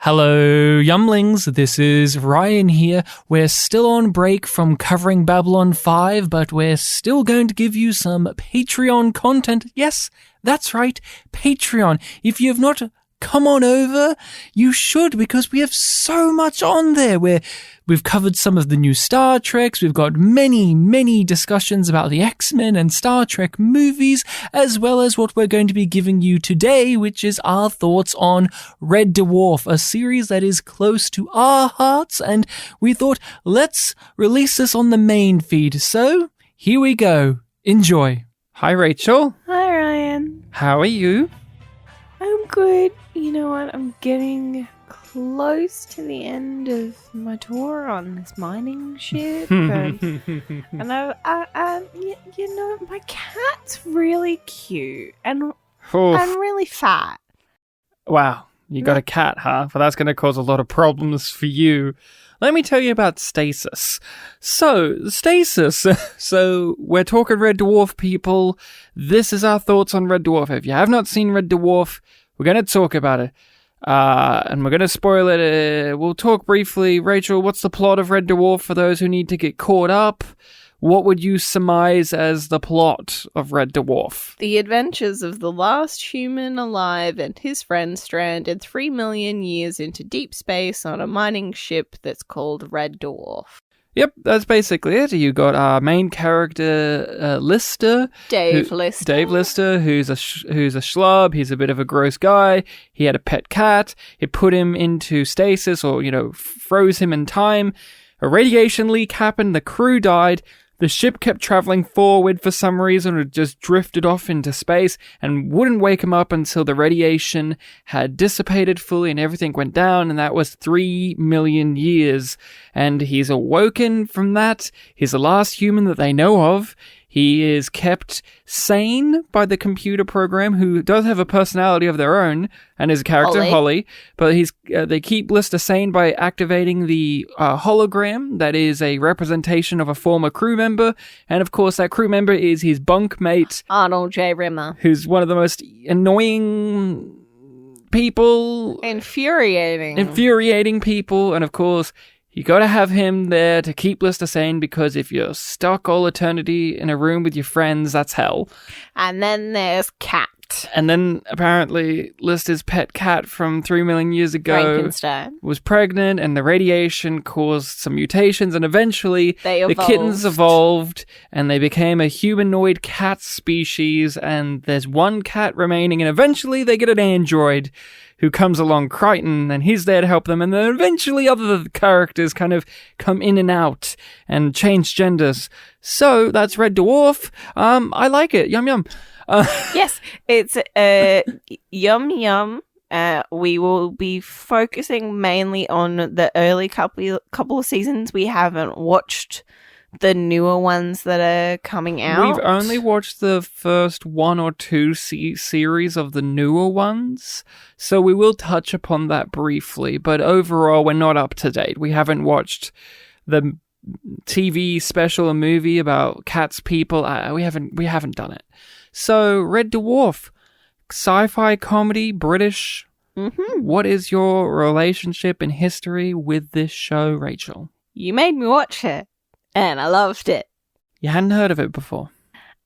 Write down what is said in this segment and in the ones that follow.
Hello, Yumlings. This is Ryan here. We're still on break from covering Babylon 5, but we're still going to give you some Patreon content. Yes, that's right, Patreon. If you have not come on over, you should, because we have so much on there. We've covered some of the new Star Treks. We've got many discussions about the X-Men and Star Trek movies, as well as what we're going to be giving you today, which is our thoughts on Red Dwarf, a series that is close to our hearts, and we thought, let's release this on the main feed. So, here we go. Enjoy. Hi, Rachel. Hi, Ryan. How are you? I'm good. You know what? I'm getting close to the end of my tour on this mining ship, and you know, my cat's really cute and really fat. Wow, you got a cat, huh? Well, that's going to cause a lot of problems for you. Let me tell you about stasis. So, stasis. So, we're talking Red Dwarf, people. This is our thoughts on Red Dwarf. If you have not seen Red Dwarf, we're going to talk about it. And we're going to spoil it. We'll talk briefly. Rachel, what's the plot of Red Dwarf for those who need to get caught up? What would you surmise as the plot of Red Dwarf? The adventures of the last human alive and his friends stranded 3 million years into deep space on a mining ship that's called Red Dwarf. Yep, that's basically it. You got our main character, Lister. Dave Lister, who's a schlub. He's a bit of a gross guy. He had a pet cat. It put him into stasis, or, froze him in time. A radiation leak happened. The crew died. The ship kept traveling forward for some reason. It just drifted off into space and wouldn't wake him up until the radiation had dissipated fully and everything went down, and that was 3 million years. And he's awoken from that. He's the last human that they know of. He is kept sane by the computer program, who does have a personality of their own, and is a character, Holly. But they keep Lister sane by activating the hologram that is a representation of a former crew member. And of course, that crew member is his bunkmate, Arnold J. Rimmer, who's one of the most annoying people. Infuriating people. And of course, you gotta have him there to keep Lister sane, because if you're stuck all eternity in a room with your friends, that's hell. And then there's Cat. And then apparently Lister's pet cat from 3 million years ago was pregnant, and the radiation caused some mutations, and eventually the kittens evolved and they became a humanoid cat species, and there's one cat remaining, and eventually they get an android who comes along, Crichton, and he's there to help them, and then eventually other characters kind of come in and out and change genders. So that's Red Dwarf. I like it. Yum yum. Yes, it's Yum Yum. We will be focusing mainly on the early couple of seasons. We haven't watched the newer ones that are coming out. We've only watched the first 1 or 2 series of the newer ones, so we will touch upon that briefly, but overall we're not up to date. We haven't watched the TV special, a movie about cats people. We haven't done it. So, Red Dwarf, sci-fi comedy, British. Mm-hmm. What is your relationship and history with this show, Rachel? You made me watch it, and I loved it. You hadn't heard of it before?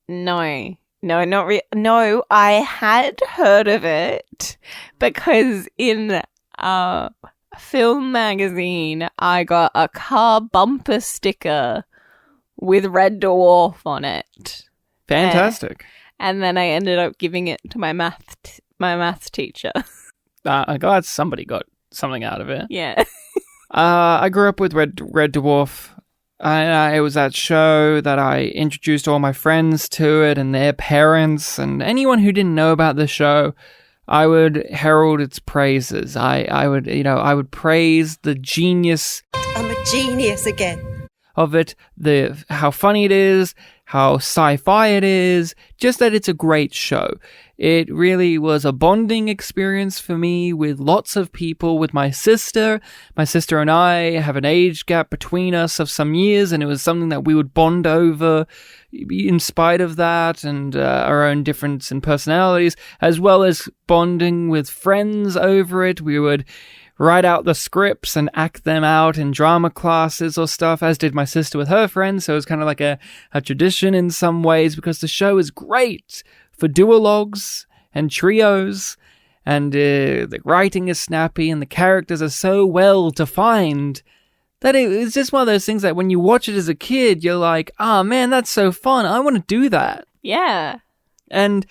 No, not really. No, I had heard of it because in a film magazine, I got a car bumper sticker with Red Dwarf on it. Fantastic. And then I ended up giving it to my math teacher. I'm glad somebody got something out of it. Yeah. I grew up with Red Dwarf. It was that show that I introduced all my friends to it, and their parents, and anyone who didn't know about the show. I would herald its praises. I would praise the genius. I'm a genius again. Of it, how funny it is, how sci-fi it is, just that it's a great show. It really was a bonding experience for me with lots of people, with my sister. My sister and I have an age gap between us of some years, and it was something that we would bond over in spite of that and our own difference in personalities, as well as bonding with friends over it. We would write out the scripts and act them out in drama classes or stuff, as did my sister with her friends. So it's kind of like a tradition in some ways, because the show is great for duologues and trios, and the writing is snappy and the characters are so well defined that it's just one of those things that when you watch it as a kid, you're like, oh man, that's so fun. I want to do that. Yeah. And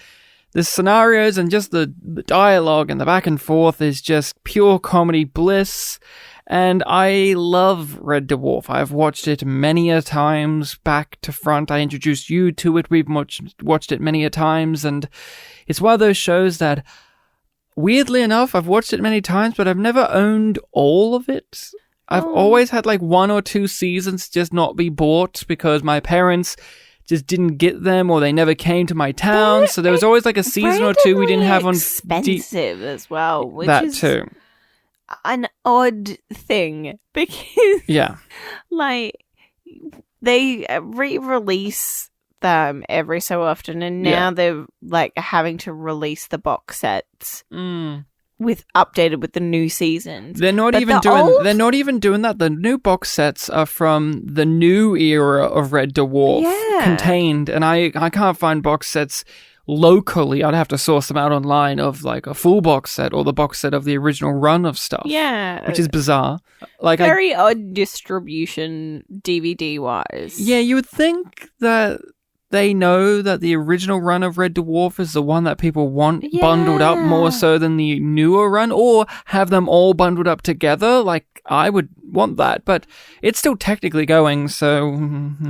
the scenarios and just the dialogue and the back and forth is just pure comedy bliss. And I love Red Dwarf. I've watched it many a times, back to front. I introduced you to it. We've watched it many a times. And it's one of those shows that, weirdly enough, I've watched it many times, but I've never owned all of it. I've always had like 1 or 2 seasons just not be bought because my parents just didn't get them, or they never came to my town. So there was always like a season or 2 we didn't have on. Expensive as well, which that is too. An odd thing, because Yeah, like they re-release them every so often, and now they're like having to release the box sets with updated with the new seasons. They're not even doing that. The new box sets are from the new era of Red Dwarf contained, and I can't find box sets locally. I'd have to source them out online of like a full box set or the box set of the original run of stuff. Yeah, which is bizarre. Like very odd distribution DVD wise. Yeah, you would think that they know that the original run of Red Dwarf is the one that people want bundled up more so than the newer run, or have them all bundled up together. Like, I would want that, but it's still technically going, so,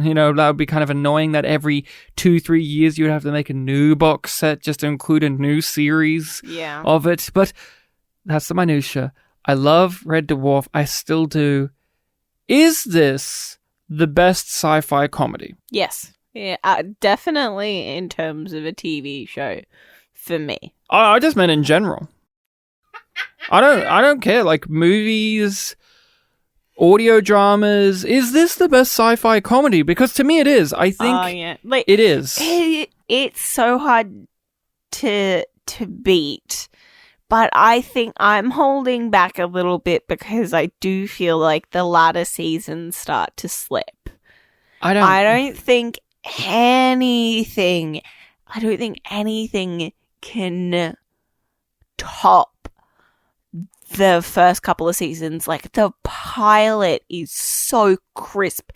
you know, that would be kind of annoying that every 2-3 years you'd have to make a new box set just to include a new series of it. But that's the minutia. I love Red Dwarf. I still do. Is this the best sci-fi comedy? Yes. Yeah, definitely in terms of a TV show for me. I just meant in general. I don't care. Like movies, audio dramas. Is this the best sci-fi comedy? Because to me it is. I think like, it is. It's so hard to beat. But I think I'm holding back a little bit because I do feel like the latter seasons start to slip. I don't think anything can top the first couple of seasons. Like, the pilot is so crisp.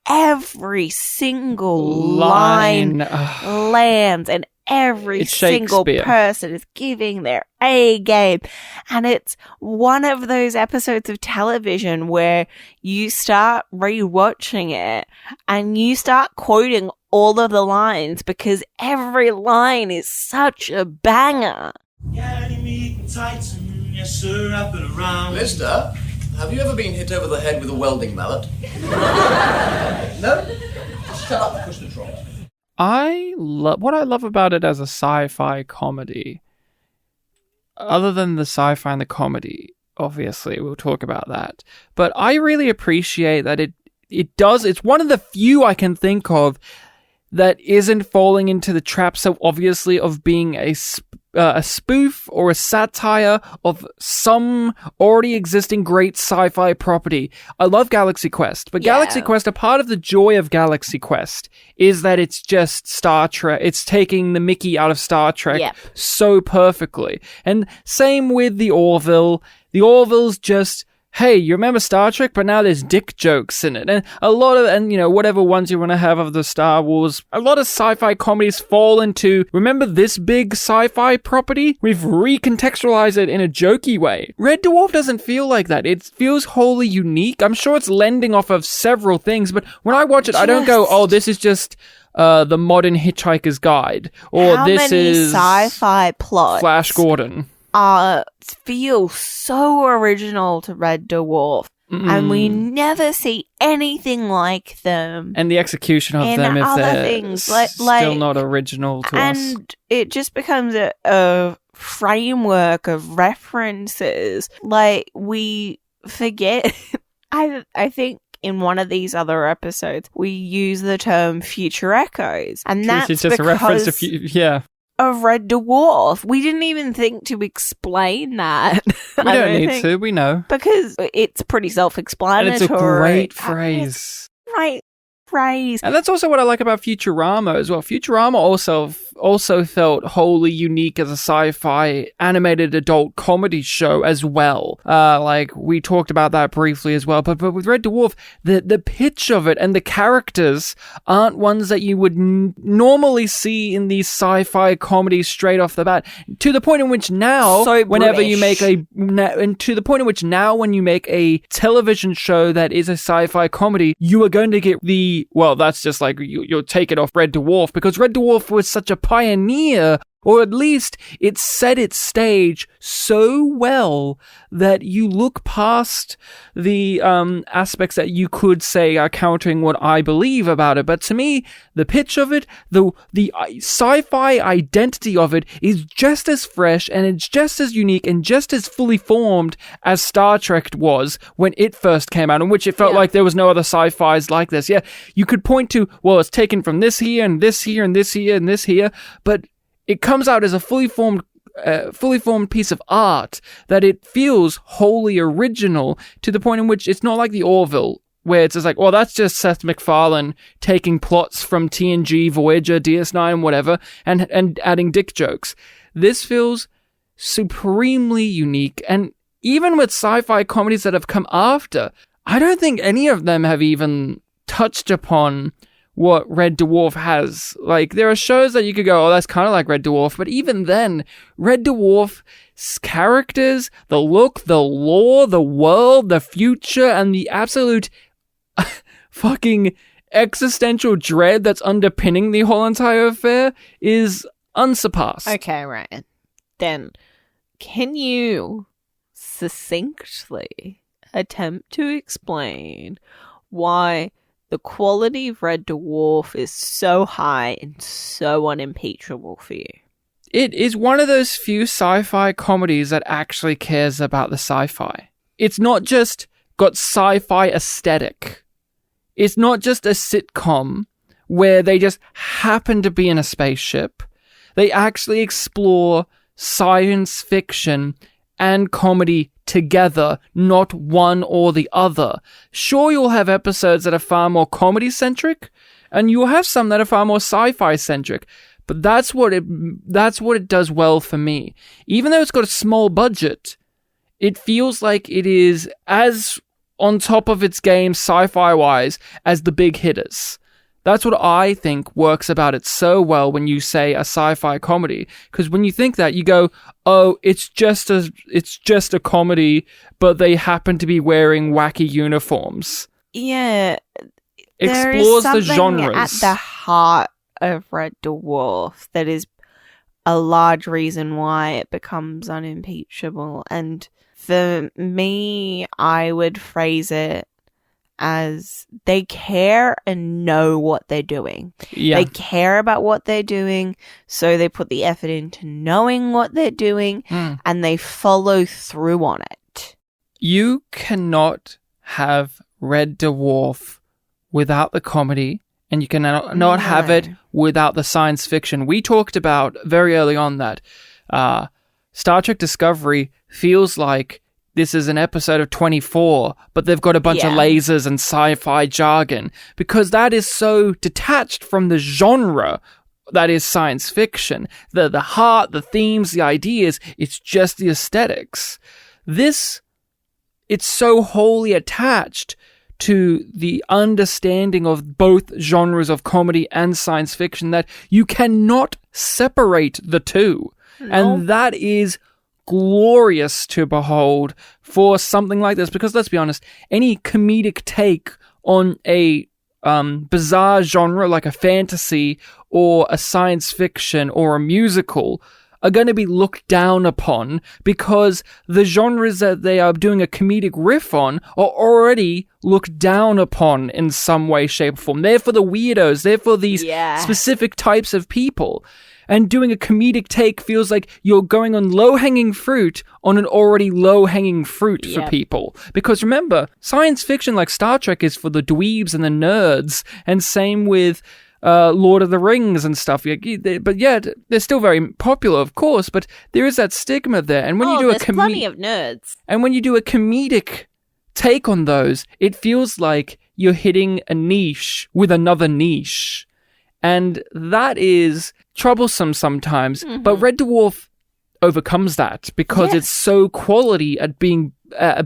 Every single line lands, and every single person is giving their A game. And it's one of those episodes of television where you start rewatching it and you start quoting all of the lines because every line is such a banger. Yes, sir, I've been around. Mister, have you ever been hit over the head with a welding mallet? No? Shut up and push the trot. What I love about it as a sci-fi comedy, other than the sci-fi and the comedy, obviously we'll talk about that, but I really appreciate that it's one of the few I can think of that isn't falling into the trap so obviously of being a spoof or a satire of some already existing great sci-fi property. I love Galaxy Quest, but Galaxy Quest, a part of the joy of Galaxy Quest is that it's just Star Trek. It's taking the Mickey out of Star Trek so perfectly. And same with the Orville. The Orville's just, hey, you remember Star Trek, but now there's dick jokes in it. And whatever ones you want to have of the Star Wars, a lot of sci-fi comedies fall into, remember this big sci-fi property? We've recontextualized it in a jokey way. Red Dwarf doesn't feel like that. It feels wholly unique. I'm sure it's lending off of several things, but when I watch it, I don't go, oh, this is just the modern Hitchhiker's Guide, or this is sci-fi plots Flash Gordon. Feel so original to Red Dwarf, and we never see anything like them. And the execution of them, if they're still not original to us. And it just becomes a framework of references. Like, we forget. I think in one of these other episodes, we use the term future echoes. And that's it's just a reference to of Red Dwarf. We didn't even think to explain that. We don't need to, we know. Because it's pretty And self-explanatory. it's a great phrase. Right phrase. And that's also what I like about Futurama as well. Futurama also felt wholly unique as a sci-fi animated adult comedy show as well. Like we talked about that briefly as well. But with Red Dwarf, the pitch of it and the characters aren't ones that you would normally see in these sci-fi comedies straight off the bat. To the point in which now, when you make a television show that is a sci-fi comedy, you are going to get that's just like you'll take it off Red Dwarf, because Red Dwarf was such a pioneer, or at least it set its stage so well that you look past the aspects that you could say are countering what I believe about it. But to me, the pitch of it, the sci-fi identity of it is just as fresh, and it's just as unique and just as fully formed as Star Trek was when it first came out, in which it felt like there was no other sci-fis like this. Yeah, you could point to, well, it's taken from this here and this here and this here and this here, but it comes out as a fully formed piece of art that it feels wholly original, to the point in which it's not like the Orville, where it's just like, well, that's just Seth MacFarlane taking plots from TNG, Voyager, DS9, whatever, and adding dick jokes. This feels supremely unique, and even with sci-fi comedies that have come after, I don't think any of them have even touched upon what Red Dwarf has. Like, there are shows that you could go, oh, that's kind of like Red Dwarf, but even then, Red Dwarf's characters, the look, the lore, the world, the future, and the absolute fucking existential dread that's underpinning the whole entire affair is unsurpassed. Okay, Ryan. Then, can you succinctly attempt to explain why the quality of Red Dwarf is so high and so unimpeachable for you? It is one of those few sci-fi comedies that actually cares about the sci-fi. It's not just got sci-fi aesthetic. It's not just a sitcom where they just happen to be in a spaceship. They actually explore science fiction and comedy together, not one or the other. Sure, you'll have episodes that are far more comedy-centric, and you'll have some that are far more sci-fi-centric, but that's what it does well for me. Even though it's got a small budget, it feels like it is as on top of its game sci-fi-wise as the big hitters. That's what I think works about it so well when you say a sci-fi comedy. Because when you think that, you go, oh, it's just a comedy, but they happen to be wearing wacky uniforms. Yeah. Explores the genres. At the heart of Red Dwarf that is a large reason why it becomes unimpeachable. And for me, I would phrase it as they care and know what they're doing. Yeah. They care about what they're doing, so they put the effort into knowing what they're doing, and they follow through on it. You cannot have Red Dwarf without the comedy, and you cannot not have it without the science fiction. We talked about very early on that Star Trek Discovery feels like this is an episode of 24, but they've got a bunch of lasers and sci-fi jargon, because that is so detached from the genre that is science fiction. The heart, the themes, the ideas, it's just the aesthetics. It's so wholly attached to the understanding of both genres of comedy and science fiction that you cannot separate the two. No. And that is glorious to behold for something like this, because let's be honest, any comedic take on a bizarre genre like a fantasy or a science fiction or a musical are going to be looked down upon, because the genres that they are doing a comedic riff on are already looked down upon in some way, shape, or form. They're for the weirdos. They're for these specific types of people. And doing a comedic take feels like you're going on low-hanging fruit on an already low-hanging fruit for people. Because remember, science fiction like Star Trek is for the dweebs and the nerds, and same with Lord of the Rings and stuff. But yeah, they're still very popular, of course, but there is that stigma there. And when you do there's plenty of nerds. And when you do a comedic take on those, it feels like you're hitting a niche with another niche. And that is troublesome sometimes. Mm-hmm. But Red Dwarf overcomes that because it's so quality at being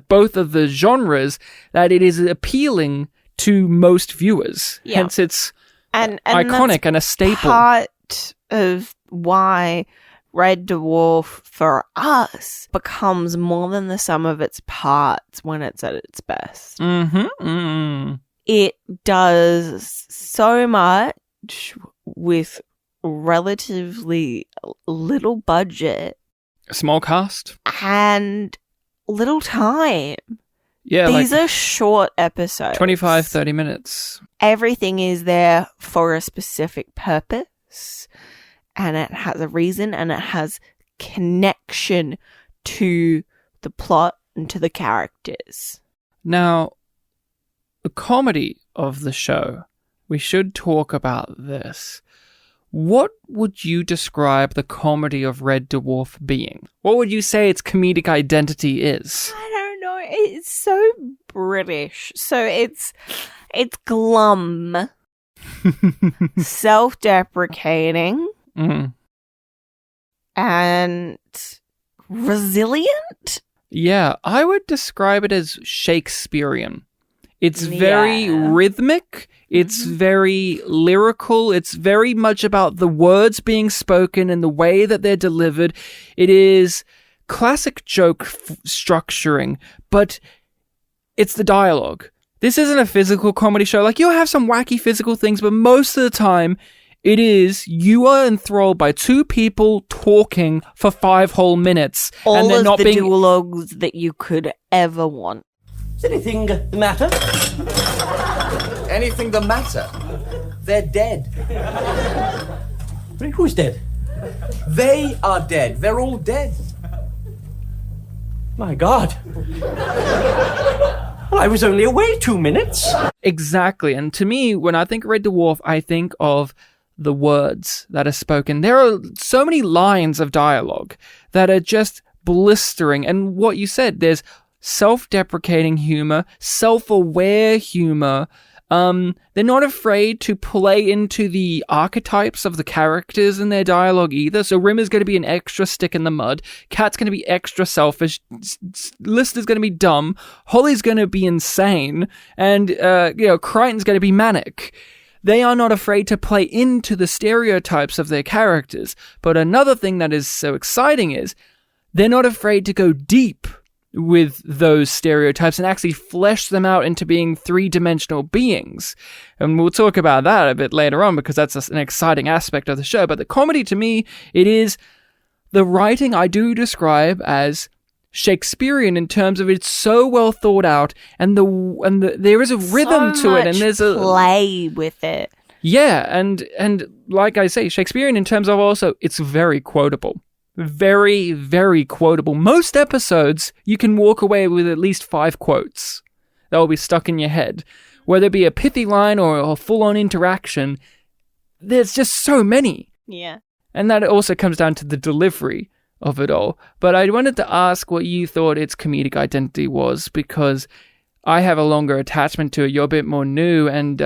both of the genres that it is appealing to most viewers. Yeah. Hence it's and iconic and a staple. Part of why Red Dwarf for us becomes more than the sum of its parts when it's at its best. Mm-hmm. Mm-hmm. It does so much with relatively little budget. A small cast. And little time. Yeah, these are short episodes. 25, 30 minutes. Everything is there for a specific purpose. And it has a reason and it has connection to the plot and to the characters. Now, the comedy of the show, we should talk about this. What would you describe the comedy of Red Dwarf being? What would you say its comedic identity is? I don't know. It's so British. So it's glum, self-deprecating, and resilient? Yeah, I would describe it as Shakespearean. It's very rhythmic. It's very lyrical. It's very much about the words being spoken and the way that they're delivered. It is classic joke structuring, but it's the dialogue. This isn't a physical comedy show. Like, you'll have some wacky physical things, but most of the time, it is you are enthralled by two people talking for 5 whole minutes. All and they're of not the being duologues that you could ever want. Is anything the matter? Anything the matter? They're dead. Who's dead? They are dead. They're all dead. My God. Well, I was only away 2 minutes. Exactly. And to me, when I think Red Dwarf, I think of the words that are spoken. There are so many lines of dialogue that are just blistering. And what you said, there's self-deprecating humor, self-aware humor. They're not afraid to play into the archetypes of the characters in their dialogue either. So Rimmer's going to be an extra stick in the mud. Kat's going to be extra selfish. Lister's going to be dumb. Holly's going to be insane. And, Crichton's going to be manic. They are not afraid to play into the stereotypes of their characters. But another thing that is so exciting is they're not afraid to go deep with those stereotypes and actually flesh them out into being 3-dimensional beings. And we'll talk about that a bit later on because that's an exciting aspect of the show. But the comedy, to me, it is the writing I do describe as Shakespearean in terms of it's so well thought out and there is a rhythm to it and there's a play with it. Yeah, and like I say, Shakespearean in terms of also it's very quotable. Very, very quotable. Most episodes, you can walk away with at least 5 quotes that will be stuck in your head. Whether it be a pithy line or a full-on interaction, there's just so many. Yeah. And that also comes down to the delivery of it all. But I wanted to ask what you thought its comedic identity was, because I have a longer attachment to it. You're a bit more new. And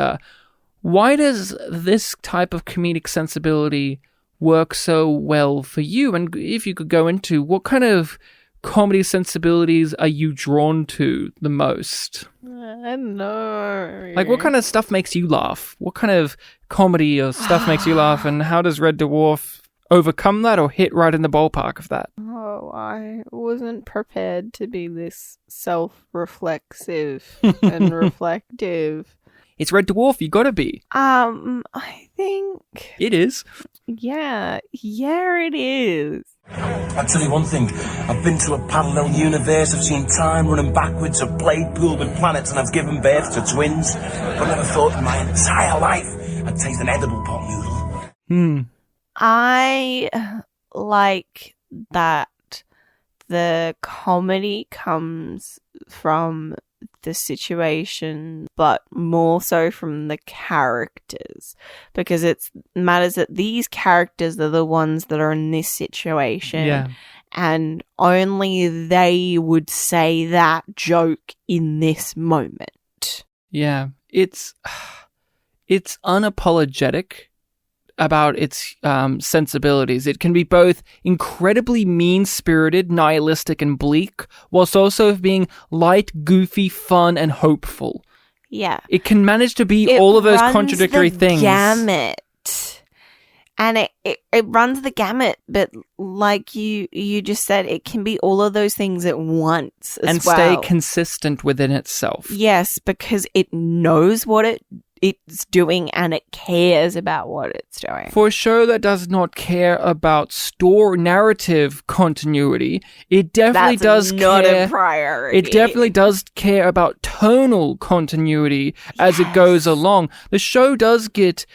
why does this type of comedic sensibility work so well for you? And if you could go into what kind of comedy sensibilities are you drawn to the most? I don't know. Like, what kind of stuff makes you laugh? What kind of comedy or stuff makes you laugh? And how does Red Dwarf overcome that or hit right in the ballpark of that? Oh, I wasn't prepared to be this self-reflexive and reflective. It's Red Dwarf, you gotta be. I think it is. Yeah, it is. I'll tell you one thing, I've been to a parallel universe, I've seen time running backwards, I've played pool with planets and I've given birth to twins, but never thought in my entire life I'd taste an edible pot noodle. I like that the comedy comes from the situation, but more so from the characters, because it matters that these characters are the ones that are in this situation. Yeah. And only they would say that joke in this moment. Yeah. It's unapologetic about its sensibilities. It can be both incredibly mean-spirited, nihilistic, and bleak, whilst also being light, goofy, fun, and hopeful. Yeah. It can manage to be all of those contradictory things. Gamut. And it runs the gamut, but like you just said, it can be all of those things at once as and well. stay consistent within itself. Yes, because it knows what it's doing and it cares about what it's doing. For a show that does not care about narrative continuity, it definitely does not care. a priority. It definitely does care about tonal continuity as it goes along. The show does get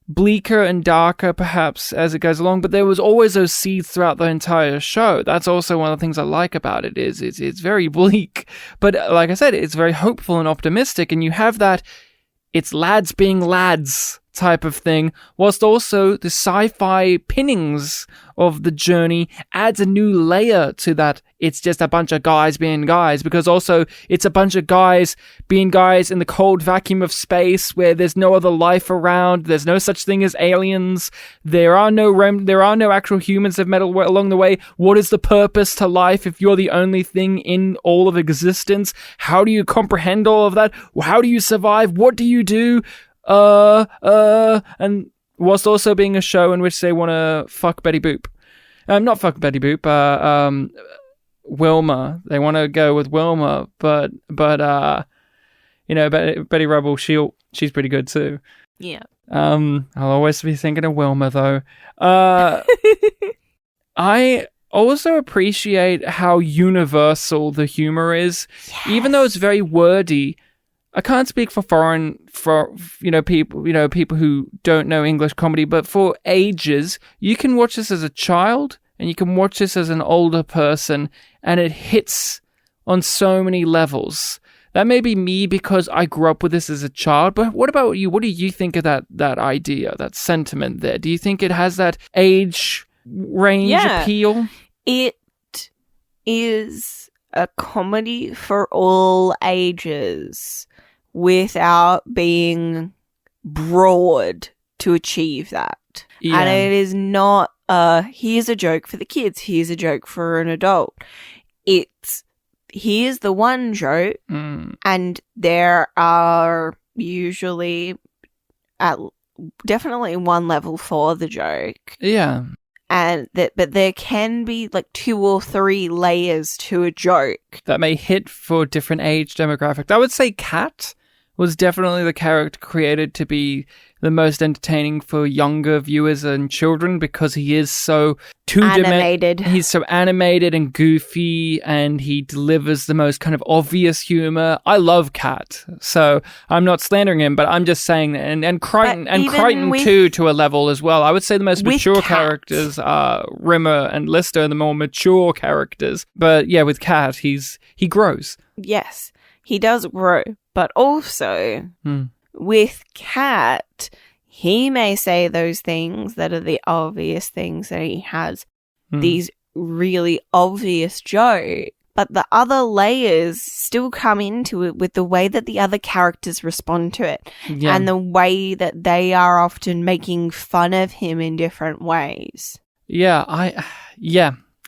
bleaker and darker perhaps as it goes along, but there was always those seeds throughout the entire show. That's also one of the things I like about it is it's very bleak, but like I said, it's very hopeful and optimistic, and you have that it's lads being lads type of thing, whilst also the sci-fi pinnings of the journey adds a new layer to that. It's just a bunch of guys being guys, because also it's a bunch of guys being guys in the cold vacuum of space where there's no other life around. There's no such thing as aliens. There are no actual humans that have met along the way. What is the purpose to life if you're the only thing in all of existence? How do you comprehend all of that? How do you survive? What do you do? And whilst also being a show in which they want to fuck Betty Boop. Not fuck Betty Boop, Wilma. They want to go with Wilma, but Betty Rubble, she's pretty good too. Yeah. I'll always be thinking of Wilma though. I also appreciate how universal the humor is, even though it's very wordy. I can't speak for people who don't know English comedy, but for ages, you can watch this as a child and you can watch this as an older person, and it hits on so many levels. That may be me because I grew up with this as a child, but what about you? What do you think of that idea, that sentiment there? Do you think it has that age range appeal? It is a comedy for all ages, without being broad to achieve that. Yeah. And it is not here's a joke for the kids, here's a joke for an adult. It's here's the one joke, and there are usually definitely one level for the joke. Yeah. And but there can be like 2 or 3 layers to a joke that may hit for different age demographics. I would say Cat was definitely the character created to be the most entertaining for younger viewers and children, because he is so animated. He's so animated and goofy, and he delivers the most kind of obvious humor. I love Cat, so I'm not slandering him, but I'm just saying, and Crichton too, to a level as well. I would say the most mature characters are Rimmer and Lister, the more mature characters. But yeah, with Cat, he grows. Yes, he does grow. But also, with Cat, he may say those things that are the obvious things that he has, these really obvious jokes, but the other layers still come into it with the way that the other characters respond to it, and the way that they are often making fun of him in different ways. Yeah,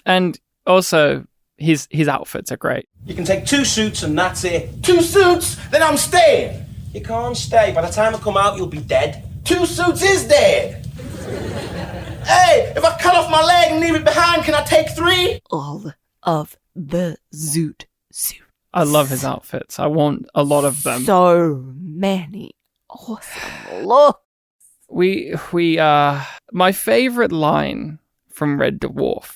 and also his outfits are great. You can take 2 suits and that's it. 2 suits? Then I'm staying. You can't stay. By the time I come out, you'll be dead. 2 suits is dead. Hey, if I cut off my leg and leave it behind, can I take 3? All of the zoot suits. I love his outfits. I want a lot of them. So many awesome looks. My favorite line from Red Dwarf.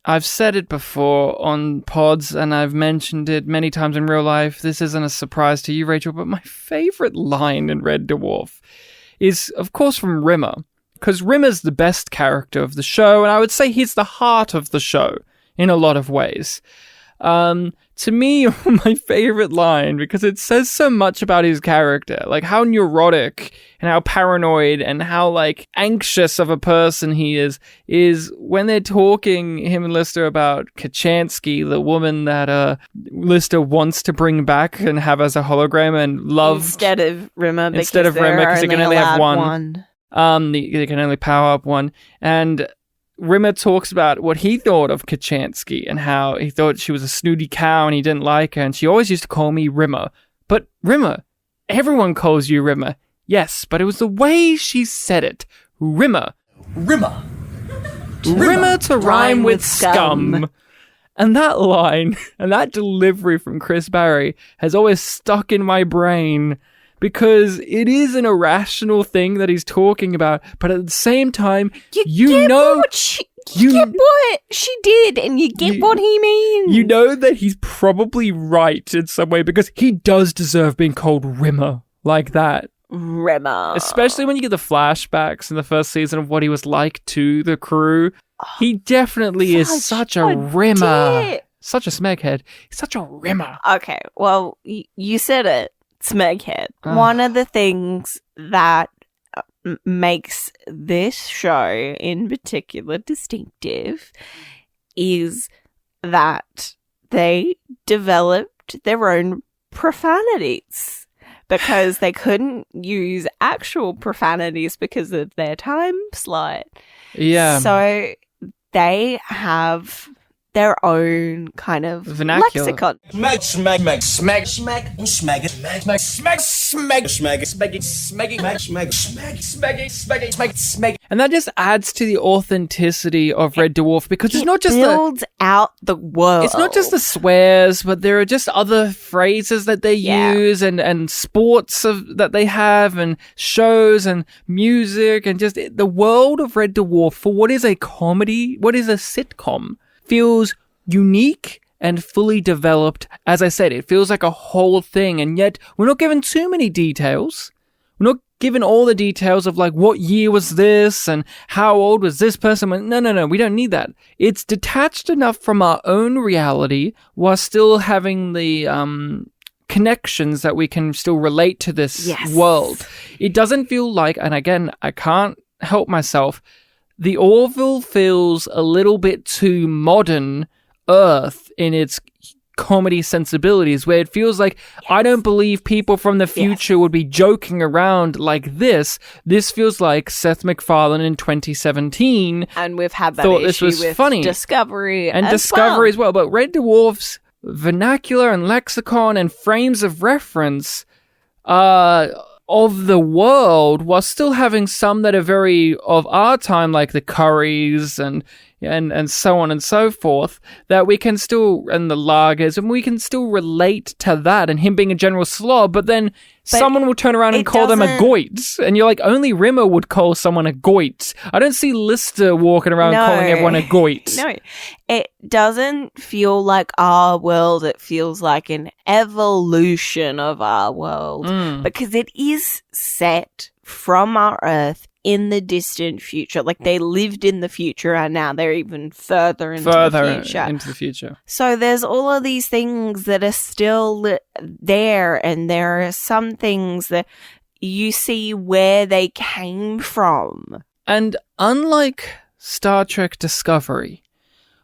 I've said it before on pods, and I've mentioned it many times in real life. This isn't a surprise to you, Rachel, but my favorite line in Red Dwarf is, of course, from Rimmer, because Rimmer's the best character of the show, and I would say he's the heart of the show in a lot of ways. To me, my favorite line, because it says so much about his character, like how neurotic and how paranoid and how like anxious of a person he is when they're talking, him and Lister, about Kachansky, the woman that Lister wants to bring back and have as a hologram and love instead of Rimmer, because he can only have one. They can only power up one. And Rimmer talks about what he thought of Kachansky and how he thought she was a snooty cow and he didn't like her, and she always used to call me Rimmer. But Rimmer, everyone calls you Rimmer. Yes, but it was the way she said it. Rimmer. Rimmer. Rimmer to rhyme with scum. And that line and that delivery from Chris Barry has always stuck in my brain, because it is an irrational thing that he's talking about, but at the same time, you get what she did, and you get what he means. You know that he's probably right in some way, because he does deserve being called Rimmer like that. Rimmer. Especially when you get the flashbacks in the first season of what he was like to the crew. He definitely is such a Rimmer. Such a smeghead. He's such a Rimmer. Okay, well, you said it. Smeghead. One of the things that makes this show in particular distinctive is that they developed their own profanities, because they couldn't use actual profanities because of their time slot. Yeah. So they have their own kind of vernacular lexicon. And that just adds to the authenticity of Red Dwarf, because it's not just builds out the world. It's not just the swears, but there are just other phrases that they use and sports that they have and shows and music, and just the world of Red Dwarf, for what is a comedy, what is a sitcom, feels unique and fully developed. As I said, it feels like a whole thing, and yet we're not given too many details. We're not given all the details of like what year was this and how old was this person. No, we don't need that. It's detached enough from our own reality while still having the connections that we can still relate to this world. It doesn't feel like, and again, I can't help myself, the Orville feels a little bit too modern Earth in its comedy sensibilities, where it feels like I don't believe people from the future would be joking around like this. This feels like Seth MacFarlane in 2017, and we've had that thought issue this was with funny. Discovery as well. But Red Dwarf's vernacular and lexicon and frames of reference of the world, while still having some that are very of our time, like the curries and so on and so forth, that we can still, and the lagers, and we can still relate to that, and him being a general slob, but then someone will turn around and call them a goit, and you're like, only Rimmer would call someone a goit. I don't see Lister walking around calling everyone a goit. No, it doesn't feel like our world. It feels like an evolution of our world, because it is set from our Earth in the distant future. Like, they lived in the future, and now they're even further into the future. So there's all of these things that are still there, and there are some things that you see where they came from. And unlike Star Trek Discovery,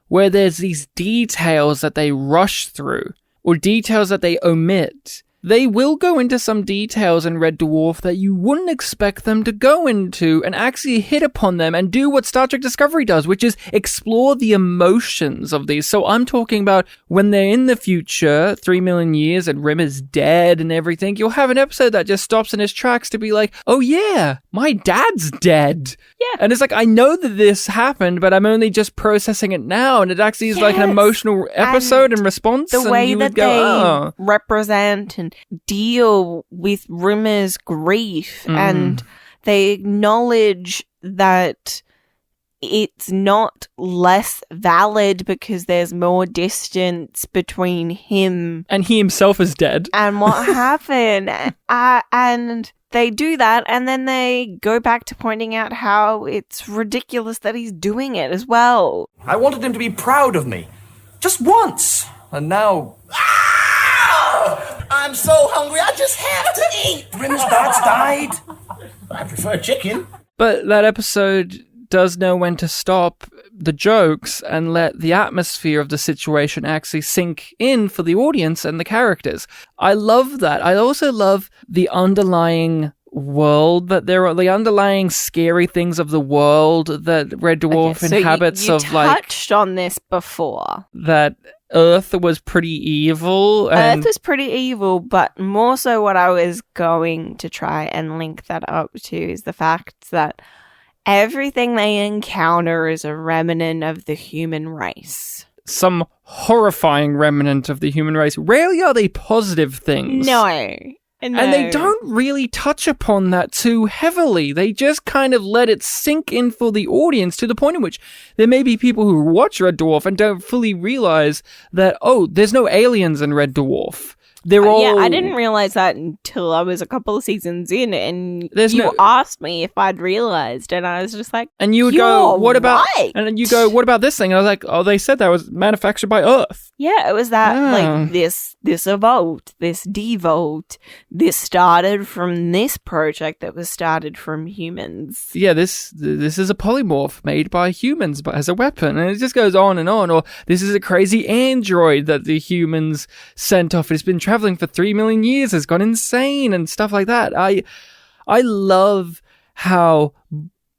where there's these details that they rush through, or details that they omit, they will go into some details in Red Dwarf that you wouldn't expect them to go into, and actually hit upon them and do what Star Trek Discovery does, which is explore the emotions of these. So I'm talking about when they're in the future, 3 million years, and Rimmer's dead and everything, you'll have an episode that just stops in its tracks to be like, oh yeah, my dad's dead. Yeah. And it's like, I know that this happened, but I'm only just processing it now, and it actually is like an emotional episode and response. The way that they represent and deal with Rimmer's grief, and they acknowledge that it's not less valid because there's more distance between him and he himself is dead and what happened. And they do that, and then they go back to pointing out how it's ridiculous that he's doing it as well. I wanted him to be proud of me. Just once. And now... I'm so hungry, I just have to eat! Grim's dad's died. I prefer chicken. But that episode does know when to stop the jokes and let the atmosphere of the situation actually sink in for the audience and the characters. I love that. I also love the underlying world that there are, the underlying scary things of the world that Red Dwarf inhabits. You like touched on this before. that Earth was pretty evil. And Earth is pretty evil, but more so what I was going to try and link that up to is the fact that everything they encounter is a remnant of the human race. some horrifying remnant of the human race. Rarely are they positive things. No. And they don't really touch upon that too heavily. They just kind of let it sink in for the audience to the point in which there may be people who watch Red Dwarf and don't fully realize that, oh, there's no aliens in Red Dwarf. They're all... Yeah, I didn't realize that until I was a couple of seasons in, and you asked me if I'd realized, and I was just like, and you would go, what about... Right. And then you go, what about this thing? And I was like, oh, they said that was manufactured by Earth. Yeah, it was that, like, this evolved, this devolved, this started from this project that was started from humans. Yeah, this is a polymorph made by humans but as a weapon, and it just goes on. Or this is a crazy android that the humans sent off. It's been traveling for 3 million years, has gone insane, and stuff like that. I love how,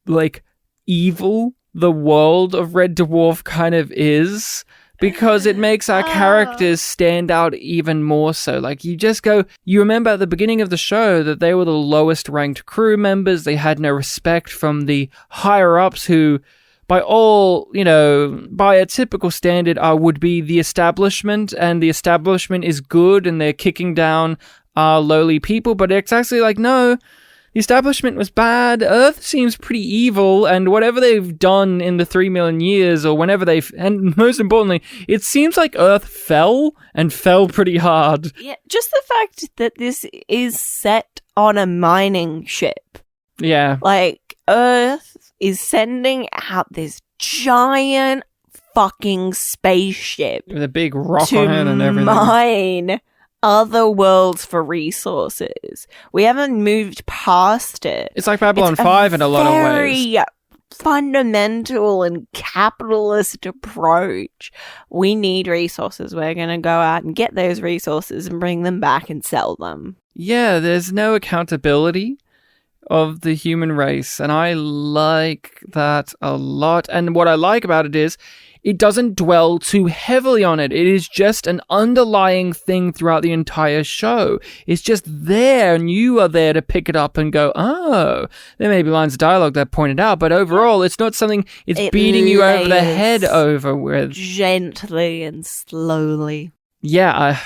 like, evil the world of Red Dwarf kind of is, because it makes our characters stand out even more so. Like, you remember at the beginning of the show that they were the lowest ranked crew members. They had no respect from the higher ups who, by all, by a typical standard, would be the establishment, and the establishment is good and they're kicking down our lowly people. But it's actually like, no, the establishment was bad. Earth seems pretty evil, and whatever they've done in the 3 million years, or whenever and most importantly, it seems like Earth fell pretty hard. Yeah, just the fact that this is set on a mining ship. Yeah. Like, Earth is sending out this giant fucking spaceship with a big rock on it and everything. Mine other worlds for resources. We haven't moved past it. It's like Babylon 5 in a lot of ways. Very fundamental and capitalist approach. We need resources. We're going to go out and get those resources and bring them back and sell them. Yeah, there's no accountability of the human race, and I like that a lot. And what I like about it is it doesn't dwell too heavily on it. It is just an underlying thing throughout the entire show. It's just there, and you are there to pick it up and go, oh, there may be lines of dialogue that pointed out, but overall, it's not something it's beating you over the head over with. Gently and slowly. Yeah,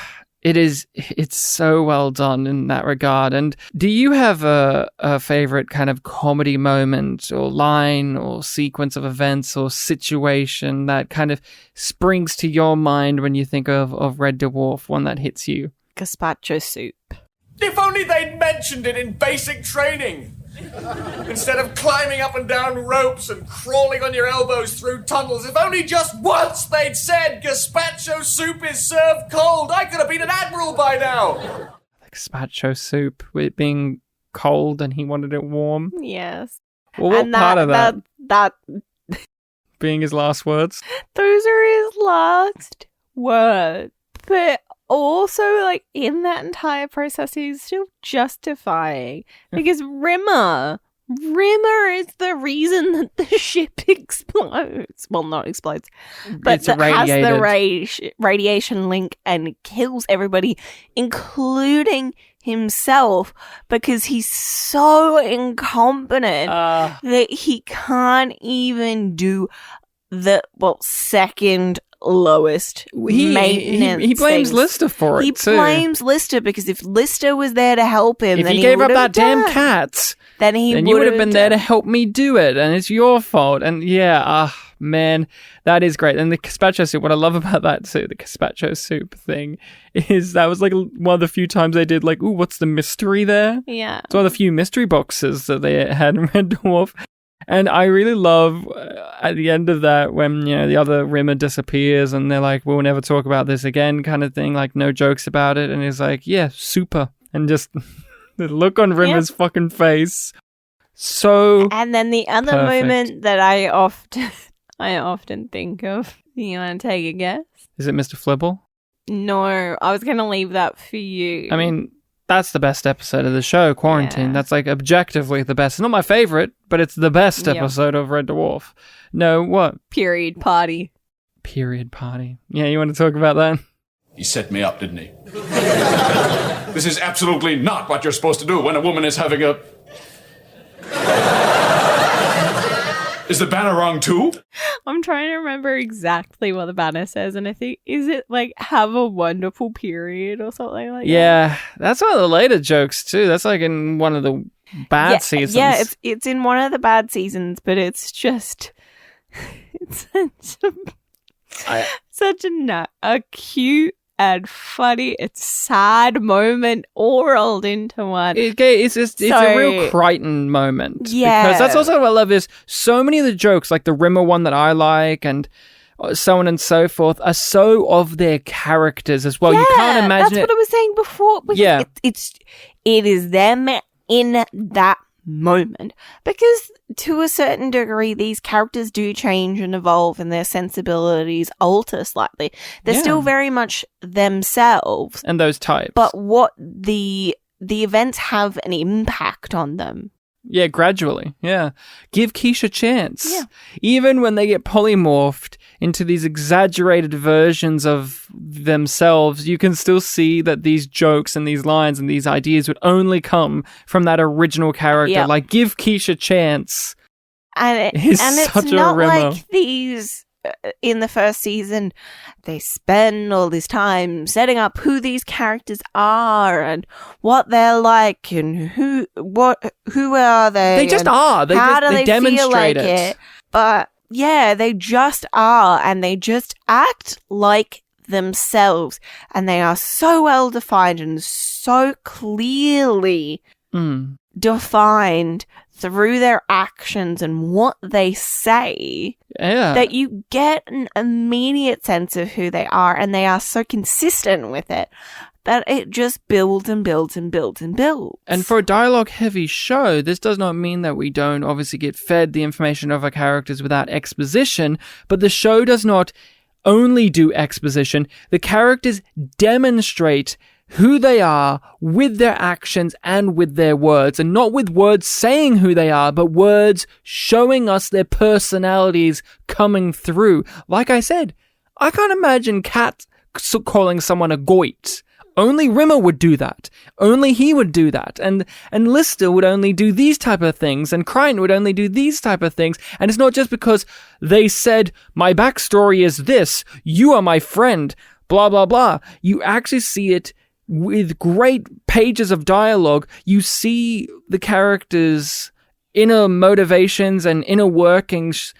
it's so well done in that regard. And do you have a favorite kind of comedy moment or line or sequence of events or situation that kind of springs to your mind when you think of Red Dwarf, one that hits you? Gazpacho soup. If only they'd mentioned it in basic training! Instead of climbing up and down ropes and crawling on your elbows through tunnels, if only just once they'd said gazpacho soup is served cold, I could have been an admiral by now! Gazpacho soup, with it being cold and he wanted it warm? Yes. Well, what and part of that being his last words? Those are his last words. But also, like, in that entire process, he's still justifying. Because Rimmer is the reason that the ship explodes. Well, not explodes, but it's that irradiated. has the radiation link and kills everybody, including himself, because he's so incompetent that he can't even do the, second lowest maintenance. He blames things. Lister for it. He blames Lister because if Lister was there to help him, if then he gave up that damn cat, then you would have been there to help me do it, and it's your fault. And yeah, man, that is great. And the gazpacho soup, what I love about that too, the gazpacho soup thing, is that was like one of the few times they did like, ooh, what's the mystery there? Yeah. It's one of the few mystery boxes that they had in Red Dwarf. And I really love at the end of that when, the other Rimmer disappears and they're like, we'll never talk about this again kind of thing, like no jokes about it. And he's like, yeah, super. And just the look on Rimmer's fucking face. So And then the other perfect. moment that I often think of, you want to take a guess? Is it Mr. Flibble? No, I was going to leave that for you. I mean, that's the best episode of the show, Quarantine. Yeah. That's like objectively the best. It's not my favorite, but it's the best episode of Red Dwarf. No, what? Period party. Period party. Yeah, you want to talk about that? He set me up, didn't he? This is absolutely not what you're supposed to do when a woman is having a... Is the banner wrong too? I'm trying to remember exactly what the banner says, and I think, is it like, have a wonderful period or something like that? Yeah, that's one of the later jokes too. That's like in one of the bad seasons. Yeah, it's in one of the bad seasons, but it's just... It's such a cute and funny, it's sad moment all rolled into one. It's a real Crichton moment. Yeah. Because that's also what I love is so many of the jokes, like the Rimmer one that I like and so on and so forth, are so of their characters as well. You can't imagine that's what I was saying before. Because it is them in that moment, because to a certain degree these characters do change and evolve and their sensibilities alter slightly. They're still very much themselves, and those types, but what the events have an impact on them. Yeah, gradually. Yeah. Give Quiche a chance. Yeah. Even when they get polymorphed into these exaggerated versions of themselves, you can still see that these jokes and these lines and these ideas would only come from that original character. Yep. Like, give Quiche a chance. And He's it's such a not Rimmer. like these in the first season, they spend all this time setting up who these characters are and what they're like and who are they. They just are. They demonstrate feel like it. But yeah, they just are, and they just act like themselves, and they are so well defined and so clearly defined through their actions and what they say that you get an immediate sense of who they are, and they are so consistent with it that it just builds and builds and builds and builds. And for a dialogue-heavy show, this does not mean that we don't obviously get fed the information of our characters without exposition, but the show does not only do exposition. The characters demonstrate who they are with their actions and with their words, and not with words saying who they are, but words showing us their personalities coming through. Like I said, I can't imagine Kat calling someone a goit. Only Rimmer would do that. Only he would do that. And Lister would only do these type of things. And Crichton would only do these type of things. And it's not just because they said, my backstory is this, you are my friend, blah, blah, blah. You actually see it with great pages of dialogue. You see the characters' inner motivations and inner workings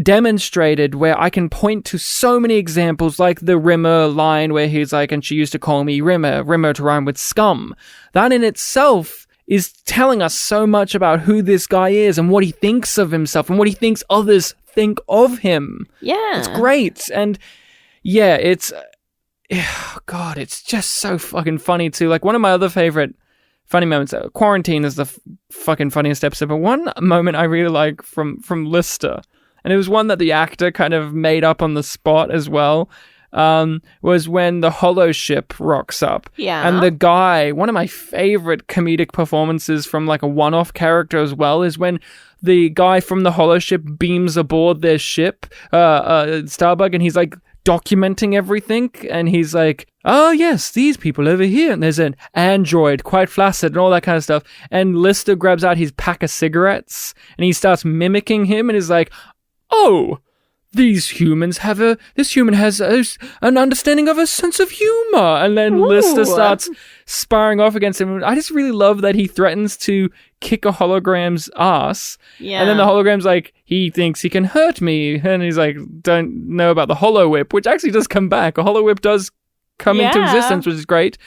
demonstrated, where I can point to so many examples, like the Rimmer line where he's like, and she used to call me Rimmer to rhyme with scum. That in itself is telling us so much about who this guy is and what he thinks of himself and what he thinks others think of him. Yeah. It's great. And yeah, it's God, it's just so fucking funny too. Like, one of my other favorite funny moments, Quarantine is the fucking funniest episode, but one moment I really like from Lister, and it was one that the actor kind of made up on the spot as well, was when the hollow ship rocks up. Yeah. And the guy, one of my favorite comedic performances from like a one-off character as well, is when the guy from the hollow ship beams aboard their ship, Starbug, and he's like documenting everything, and he's like, oh yes, these people over here, and there's an android, quite flaccid, and all that kind of stuff. And Lister grabs out his pack of cigarettes, and he starts mimicking him, and is like, oh, this human has an understanding of a sense of humor. And then Lister starts sparring off against him. I just really love that he threatens to kick a hologram's ass. Yeah. And then the hologram's like, he thinks he can hurt me. And he's like, don't know about the holo whip, which actually does come back. A holo whip does come into existence, which is great.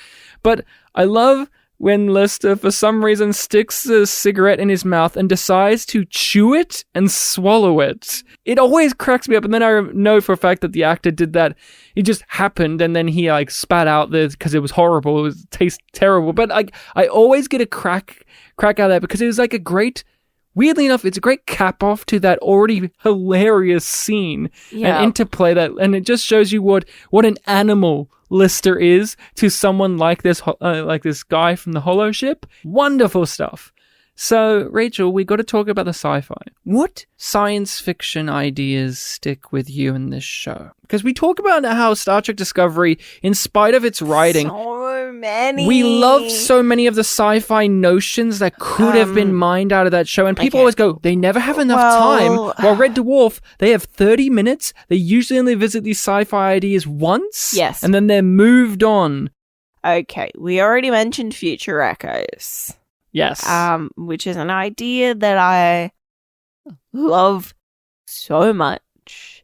But I love when Lester, for some reason, sticks a cigarette in his mouth and decides to chew it and swallow it. It always cracks me up, and then I know for a fact that the actor did that. It just happened, and then he like spat out this because it was horrible. It tastes terrible. But I always get a crack out of that because it was like a great. Weirdly enough, it's a great cap off to that already hilarious scene and interplay that, and it just shows you what an animal Lister is to someone like this guy from the Holo Ship. Wonderful stuff. So, Rachel, we got to talk about the sci-fi. What science fiction ideas stick with you in this show? Because we talk about how Star Trek Discovery, in spite of its writing, so many. We loved so many of the sci-fi notions that could have been mined out of that show. And people always go, they never have enough time. While Red Dwarf, they have 30 minutes. They usually only visit these sci-fi ideas once. Yes. And then they're moved on. Okay, we already mentioned Future Echoes. Yes. Which is an idea that I love so much.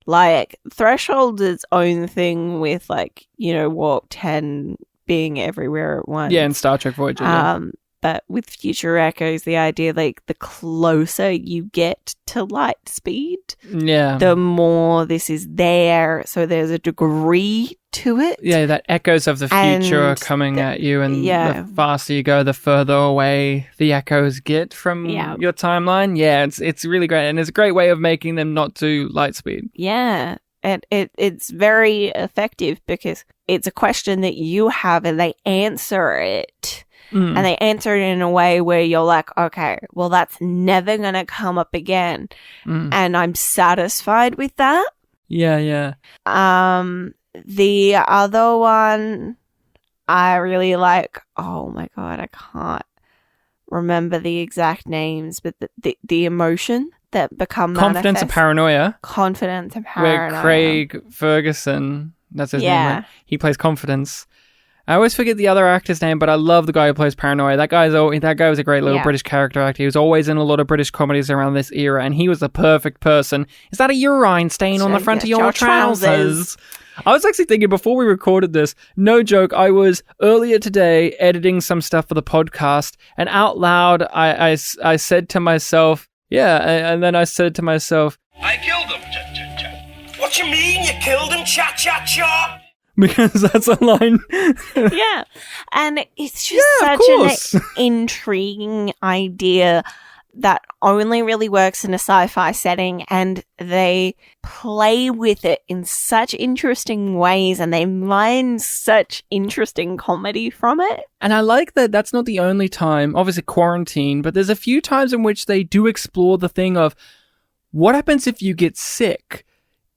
Like, Threshold's its own thing with, like, Warp 10 being everywhere at once. Yeah, in Star Trek Voyager. But with Future Echoes, the idea, like, the closer you get to light speed, the more this is there. So there's a degree to it. Yeah, that echoes of the future are coming at you, and the faster you go, the further away the echoes get from your timeline. Yeah, it's really great, and it's a great way of making them not do light speed. Yeah, it's very effective because it's a question that you have, and they answer it. And they answer it in a way where you're like, okay, well, that's never going to come up again. And I'm satisfied with that. Yeah. The other one I really like, oh my God, I can't remember the exact names, but the emotion that become Confidence and Paranoia. Confidence and Paranoia. Where Craig Ferguson, that's his name, right? He plays Confidence. I always forget the other actor's name, but I love the guy who plays Paranoia. That guy was a great little British character actor. He was always in a lot of British comedies around this era, and he was the perfect person. Is that a urine stain on the front of your trousers? I was actually thinking before we recorded this, no joke, I was earlier today editing some stuff for the podcast, and out loud I said to myself, and then I said to myself, I killed him. What you mean you killed him? Cha-cha-cha. Because that's a line. Yeah. And it's just such an intriguing idea that only really works in a sci-fi setting, and they play with it in such interesting ways, and they mine such interesting comedy from it. And I like that that's not the only time, obviously quarantine, but there's a few times in which they do explore the thing of what happens if you get sick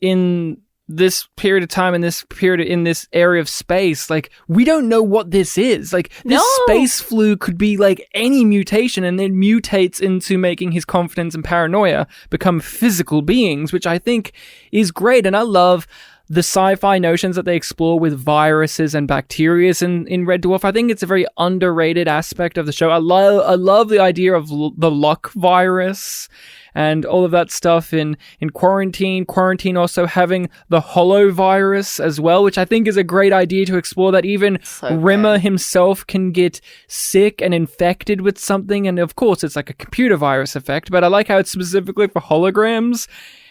in this period of time, in this area of space. Like, we don't know what this is. Like, this space flu could be like any mutation, and then mutates into making his confidence and paranoia become physical beings, which I think is great. And I love the sci-fi notions that they explore with viruses and bacteria in Red Dwarf. I think it's a very underrated aspect of the show. I love the idea of the Lock virus and all of that stuff in Quarantine. Quarantine also having the Holo virus as well, which I think is a great idea to explore, that even Rimmer himself can get sick and infected with something. And of course, it's like a computer virus effect, but I like how it's specifically for holograms,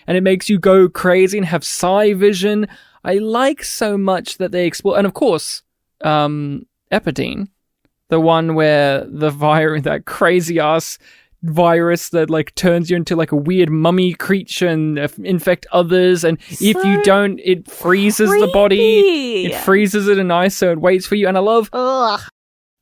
and it makes you go crazy and have psi vision. I like so much that they explore. And of course, Epidine, the one where the virus, that crazy ass virus that like turns you into like a weird mummy creature and infect others, and if you don't, it freezes the body. It freezes it in ice, so it waits for you. And I love.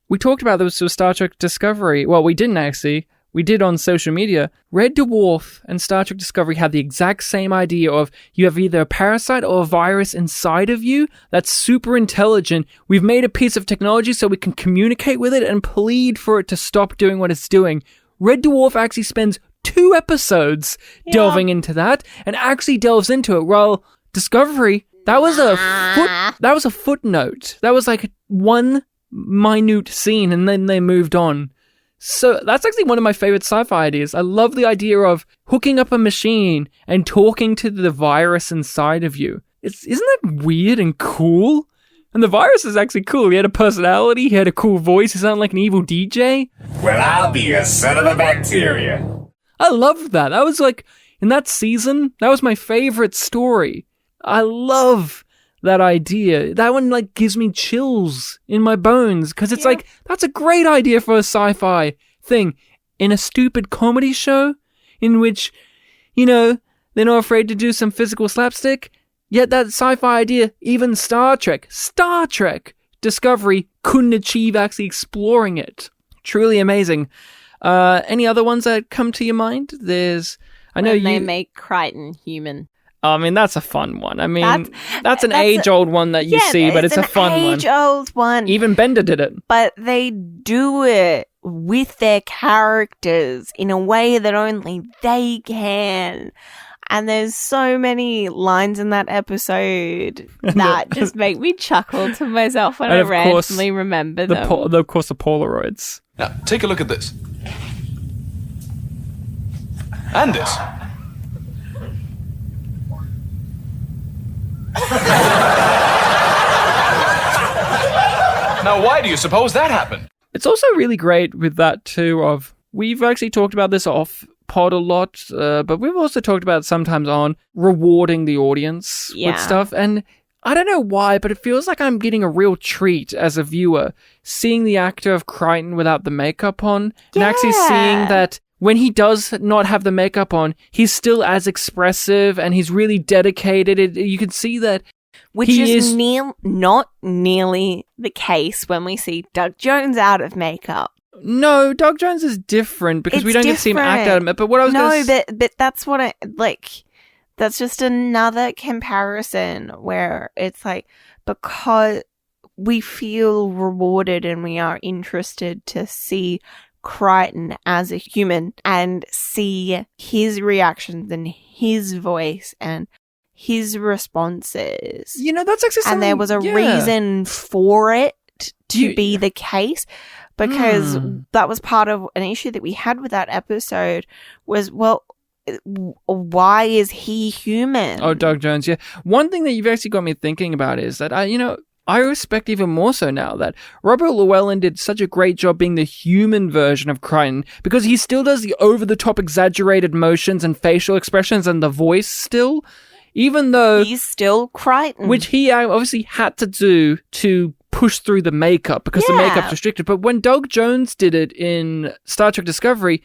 We talked about this with Star Trek Discovery. Well, we didn't actually. We did on social media. Red Dwarf and Star Trek Discovery have the exact same idea of you have either a parasite or a virus inside of you that's super intelligent. We've made a piece of technology so we can communicate with it and plead for it to stop doing what it's doing. Red Dwarf actually spends 2 episodes delving into that, and actually delves into it. Well, Discovery, that was a footnote. That was like one minute scene, and then they moved on. So that's actually one of my favorite sci-fi ideas. I love the idea of hooking up a machine and talking to the virus inside of you. Isn't that weird and cool? And the virus is actually cool. He had a personality, he had a cool voice, he sounded like an evil DJ. Well, I'll be a son of a bacteria. I loved that. That was like, in that season, that was my favorite story. I love that idea. That one like gives me chills in my bones because it's like, that's a great idea for a sci-fi thing in a stupid comedy show in which, you know, they're not afraid to do some physical slapstick. Yet that sci-fi idea, even Star Trek Discovery couldn't achieve actually exploring it. Truly amazing. Any other ones that come to your mind? I know they make Crichton human. I mean, that's a fun one. I mean, that's an age-old one that you see, but it's a fun one. Age-old one. Even Bender did it. But they do it with their characters in a way that only they can. And there's so many lines in that episode that just make me chuckle to myself when I randomly remember them. Of course, the Polaroids. Now, take a look at this. And this. Now, why do you suppose that happened? It's also really great with that, too, we've actually talked about this off pod a lot, but we've also talked about it sometimes on rewarding the audience with stuff. And I don't know why, but it feels like I'm getting a real treat as a viewer, seeing the actor of Crichton without the makeup on, and actually seeing that when he does not have the makeup on, he's still as expressive and he's really dedicated. You can see that. Which is not nearly the case when we see Doug Jones out of makeup. No, Doug Jones is different because we don't get to see him act out of it. But what I was but that's what I like. That's just another comparison where it's like, because we feel rewarded and we are interested to see Crichton as a human and see his reactions and his voice and his responses. You know, that's actually something, and there was a reason for it to be the case. Because that was part of an issue that we had with that episode was, well, why is he human? Oh, Doug Jones, yeah. One thing that you've actually got me thinking about is that, I respect even more so now that Robert Llewellyn did such a great job being the human version of Crichton because he still does the over-the-top exaggerated motions and facial expressions and the voice still, even though... He's still Crichton. Which he obviously had to do to push through the makeup because the makeup's restricted. But when Doug Jones did it in Star Trek Discovery,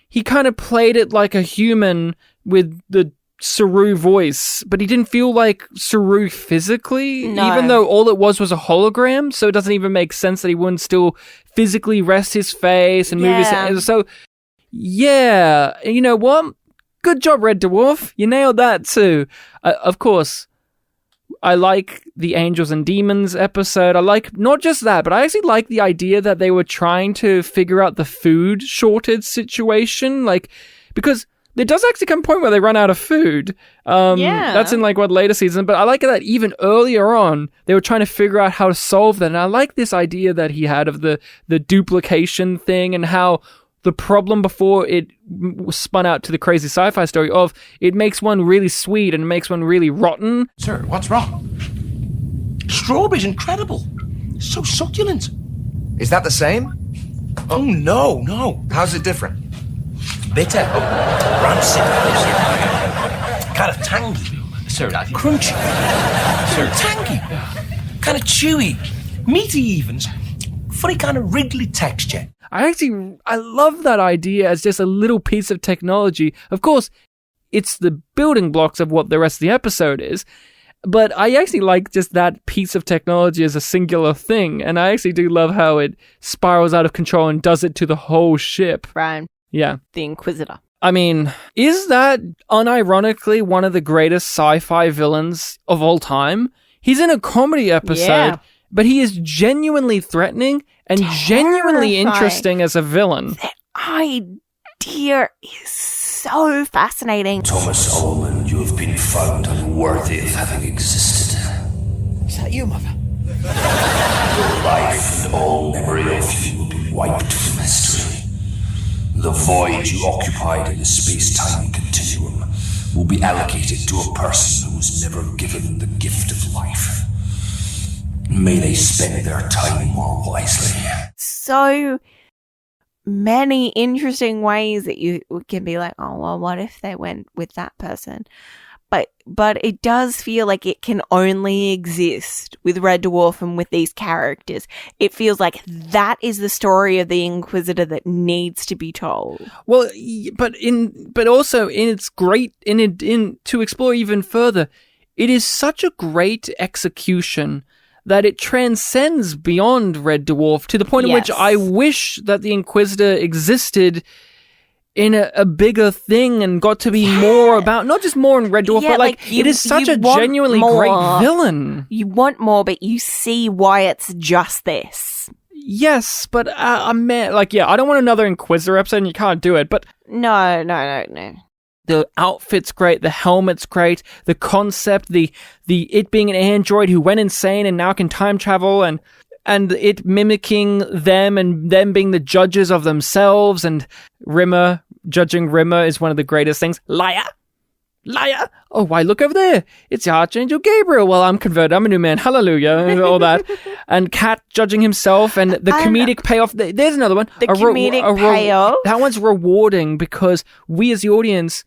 he kind of played it like a human with the Saru voice, but he didn't feel like Saru physically, even though all it was a hologram, so it doesn't even make sense that he wouldn't still physically rest his face and move his hands. So, yeah, you know what? Good job, Red Dwarf. You nailed that too. Of course, I like the Angels and Demons episode. I like not just that, but I actually like the idea that they were trying to figure out the food shortage situation. Like, because there does actually come a point where they run out of food. That's in later season. But I like that even earlier on, they were trying to figure out how to solve that. And I like this idea that he had of the duplication thing and how the problem before it spun out to the crazy sci-fi story of it makes one really sweet and it makes one really rotten. Sir, what's wrong? Strawberry's incredible. It's so succulent. Is that the same? Oh, no. How's it different? Bitter. Rancid. Kind of tangy. Sir, crunchy. Sir, tangy. Kind of chewy. Meaty even. Funny kind of wriggly texture. I love that idea as just a little piece of technology. Of course, it's the building blocks of what the rest of the episode is. But I actually like just that piece of technology as a singular thing. And I actually do love how it spirals out of control and does it to the whole ship. Brian. Yeah. The Inquisitor. I mean, is that unironically one of the greatest sci-fi villains of all time? He's in a comedy episode, but he is genuinely threatening and genuinely interesting as a villain. The idea is so fascinating. Thomas Ullman, you have been found unworthy of having existed. Is that you, Mother? Your life and all memory of you will be wiped from history. The void you occupied in the space-time continuum will be allocated to a person who was never given the gift of life. May they spend their time more wisely. So many interesting ways that you can be like, oh, well, what if they went with that person? But it does feel like it can only exist with Red Dwarf and with these characters. It feels like that is the story of the Inquisitor that needs to be told. Well, but also it's great to explore even further. It is such a great execution that it transcends beyond Red Dwarf to the point in which I wish that the Inquisitor existed in a bigger thing and got to be more about, not just more in Red Dwarf, but it is such a genuinely great villain. You want more, but you see why it's just this. Yes, but I don't want another Inquisitor episode, and you can't do it, but... No. The outfit's great, the helmet's great, the concept, the it being an android who went insane and now can time travel, and it mimicking them and them being the judges of themselves, and judging Rimmer is one of the greatest things. Liar! Oh, why, look over there. It's Archangel Gabriel. Well, I'm converted. I'm a new man. Hallelujah. And all that. And Cat judging himself, and the comedic payoff. There's another one. The comedic payoff. That one's rewarding because we as the audience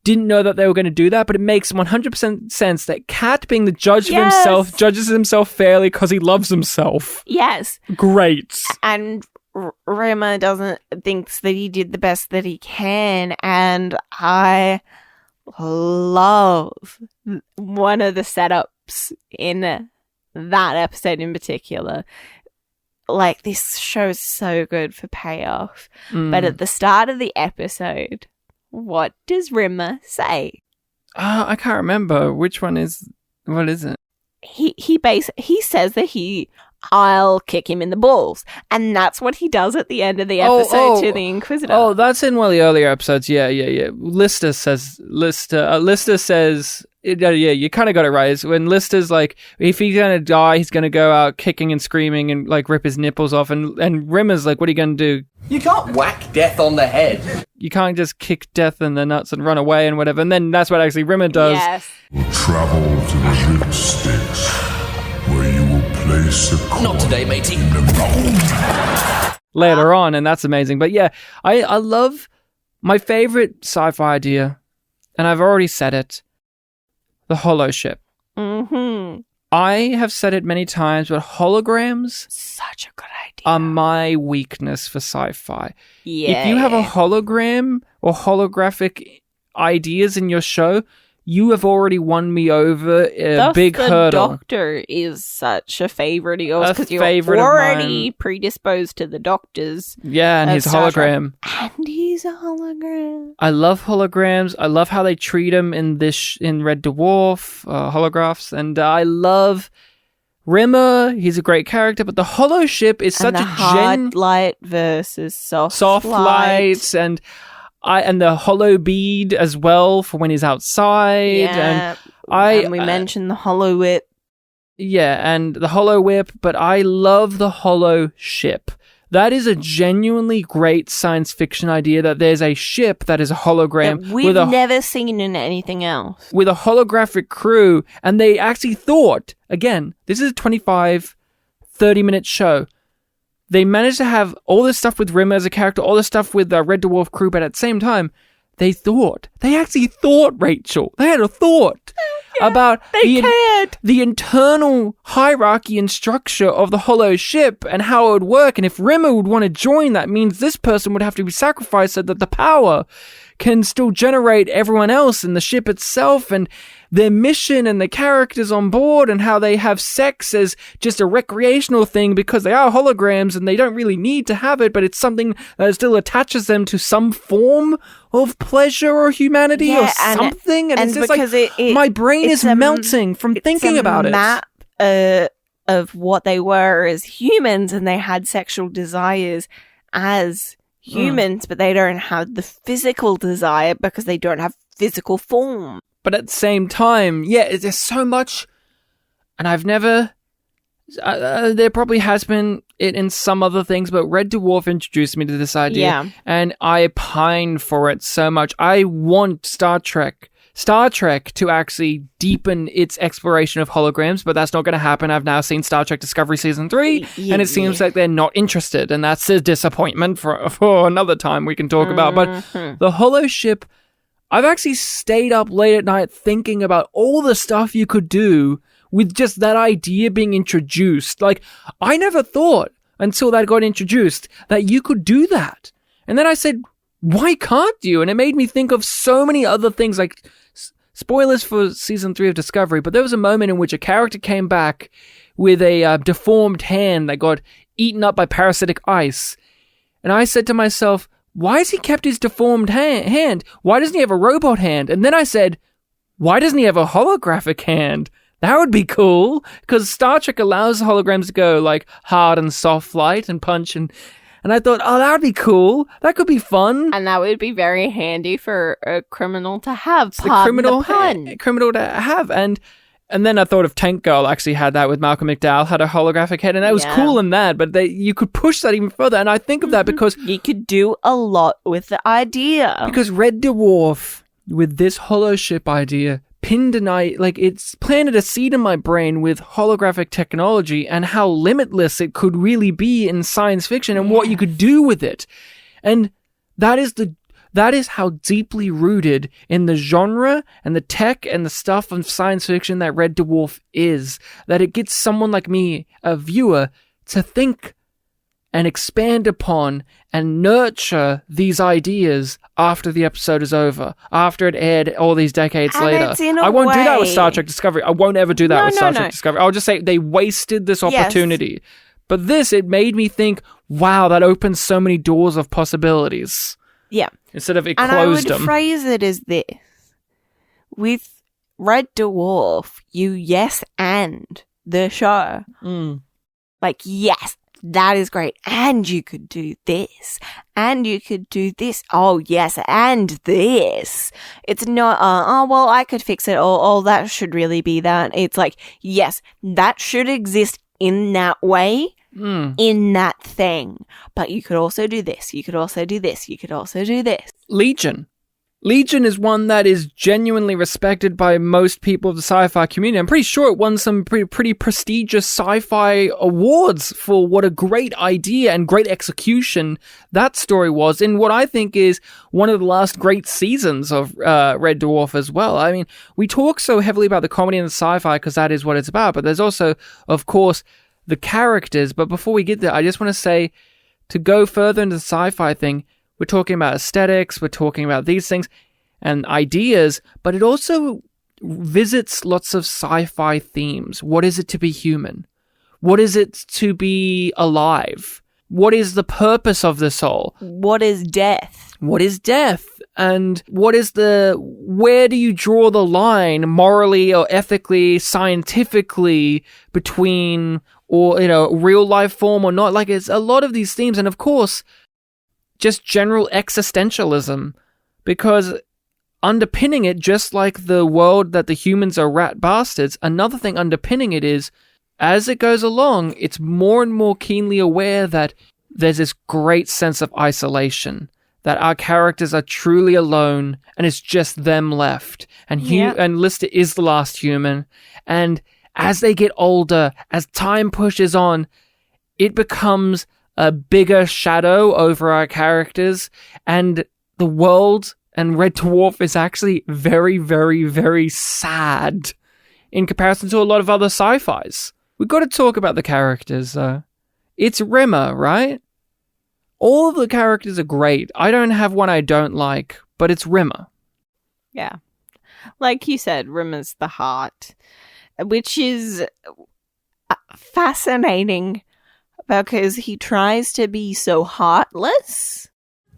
didn't know that they were going to do that, but it makes 100% sense that Cat, being the judge of himself, judges himself fairly because he loves himself. Yes. Great. And Rimmer thinks that he did the best that he can, and I love one of the setups in that episode in particular. Like, this show's so good for payoff. But at the start of the episode, what does Rimmer say? I can't remember. What is it? He says that I'll kick him in the balls. And that's what he does at the end of the episode to the Inquisitor. Oh, that's in one of the earlier episodes. Yeah. Lister says, you kind of got it right. It's when Lister's like, if he's going to die, he's going to go out kicking and screaming and like rip his nipples off. And Rimmer's like, what are you going to do? You can't whack death on the head. You can't just kick death in the nuts and run away and whatever. And then that's what actually Rimmer does. Yes. Travel to the Red Sticks, where you will place a coin. Not today, matey. In the ground. Later on, and that's amazing. But yeah, I love my favorite sci-fi idea, and I've already said it, the holo ship. Mm-hmm. I have said it many times, but holograms such a good idea are my weakness for sci-fi. Yeah. If you have a hologram or holographic ideas in your show, you have already won me over a big hurdle. The Doctor is such a favorite of yours because you're favorite already predisposed to the Doctors. Yeah, and his hologram. And he's a hologram. I love holograms. I love how they treat him in Red Dwarf holographs, and I love Rimmer. He's a great character, but the holo ship is such a hard light versus soft lights, and the hollow bead as well for when he's outside. Yeah, and we mentioned the hollow whip. Yeah, and the hollow whip, but I love the hollow ship. That is a genuinely great science fiction idea, that there's a ship that is a hologram. That we've never seen in anything else. With a holographic crew, and they actually thought, again, this is a 25, 30-minute show. They managed to have all this stuff with Rimmer as a character, all this stuff with the Red Dwarf crew, but at the same time, they actually thought, Rachel. They had a thought about the internal hierarchy and structure of the hollow ship and how it would work. And if Rimmer would want to join, that means this person would have to be sacrificed so that the power can still generate everyone else in the ship itself, and their mission and the characters on board, and how they have sex as just a recreational thing because they are holograms and they don't really need to have it, but it's something that still attaches them to some form of pleasure or humanity or something. And it's just like, my brain is melting from thinking about it. Map of what they were as humans, and they had sexual desires as humans, but they don't have the physical desire because they don't have physical form. But at the same time, there's so much, and I've never... there probably has been it in some other things, but Red Dwarf introduced me to this idea, and I pine for it so much. I want Star Trek Star Trek to actually deepen its exploration of holograms, but that's not going to happen. I've now seen Star Trek Discovery Season 3, and it seems like they're not interested, and that's a disappointment for another time we can talk about. But the holoship, I've actually stayed up late at night thinking about all the stuff you could do with just that idea being introduced. Like, I never thought until that got introduced that you could do that. And then I said, why can't you? And it made me think of so many other things, like spoilers for season 3 of Discovery, but there was a moment in which a character came back with a deformed hand that got eaten up by parasitic ice. And I said to myself, why has he kept his deformed hand? Why doesn't he have a robot hand? And then I said, why doesn't he have a holographic hand? That would be cool, because Star Trek allows holograms to go like hard and soft light and punch, and I thought, oh, that would be cool. That could be fun. And that would be very handy for a criminal to have. Criminal to have. And then I thought of Tank Girl actually had that with Malcolm McDowell, had a holographic head, and that was cool in that, but you could push that even further. And I think of that because you could do a lot with the idea. Because Red Dwarf, with this holoship idea, it's planted a seed in my brain with holographic technology and how limitless it could really be in science fiction and what you could do with it. And that is how deeply rooted in the genre and the tech and the stuff of science fiction that Red Dwarf is, that it gets someone like me, a viewer, to think and expand upon and nurture these ideas after the episode is over, after it aired all these decades later. I won't do that with Star Trek Discovery. I won't ever do that with Star Trek Discovery. I'll just say they wasted this opportunity. Yes. But it made me think, wow, that opens so many doors of possibilities. Yeah. Instead of it closed them. And I would phrase it as this. With Red Dwarf, you yes and the show. Like, yes, that is great. And you could do this. And you could do this. Oh, yes. And this. It's not, well, I could fix it. Oh, that should really be that. It's like, yes, that should exist in that way. In that thing. But you could also do this. You could also do this. You could also do this. Legion is one that is genuinely respected by most people of the sci-fi community. I'm pretty sure it won some pretty prestigious sci-fi awards for what a great idea and great execution that story was, in what I think is one of the last great seasons of Red Dwarf as well. I mean, we talk so heavily about the comedy and the sci-fi because that is what it's about, but there's also, of course, the characters. But before we get there, I just want to say, to go further into the sci-fi thing, we're talking about aesthetics, we're talking about these things and ideas, but it also visits lots of sci-fi themes. What is it to be human? What is it to be alive? What is the purpose of the soul? What is death? What is death? And where do you draw the line morally or ethically, scientifically between, or, real life form or not? Like, it's a lot of these themes. And of course, just general existentialism, because underpinning it, just like the world that the humans are rat bastards, another thing underpinning it is, as it goes along, it's more and more keenly aware that there's this great sense of isolation, that our characters are truly alone and it's just them left. And Lister is the last human. And as they get older, as time pushes on, it becomes a bigger shadow over our characters, and the world and Red Dwarf is actually very, very, very sad in comparison to a lot of other sci-fis. We've got to talk about the characters. It's Rimmer, right? All of the characters are great. I don't have one I don't like, but it's Rimmer. Yeah. Like you said, Rimmer's the heart, which is fascinating because he tries to be so heartless.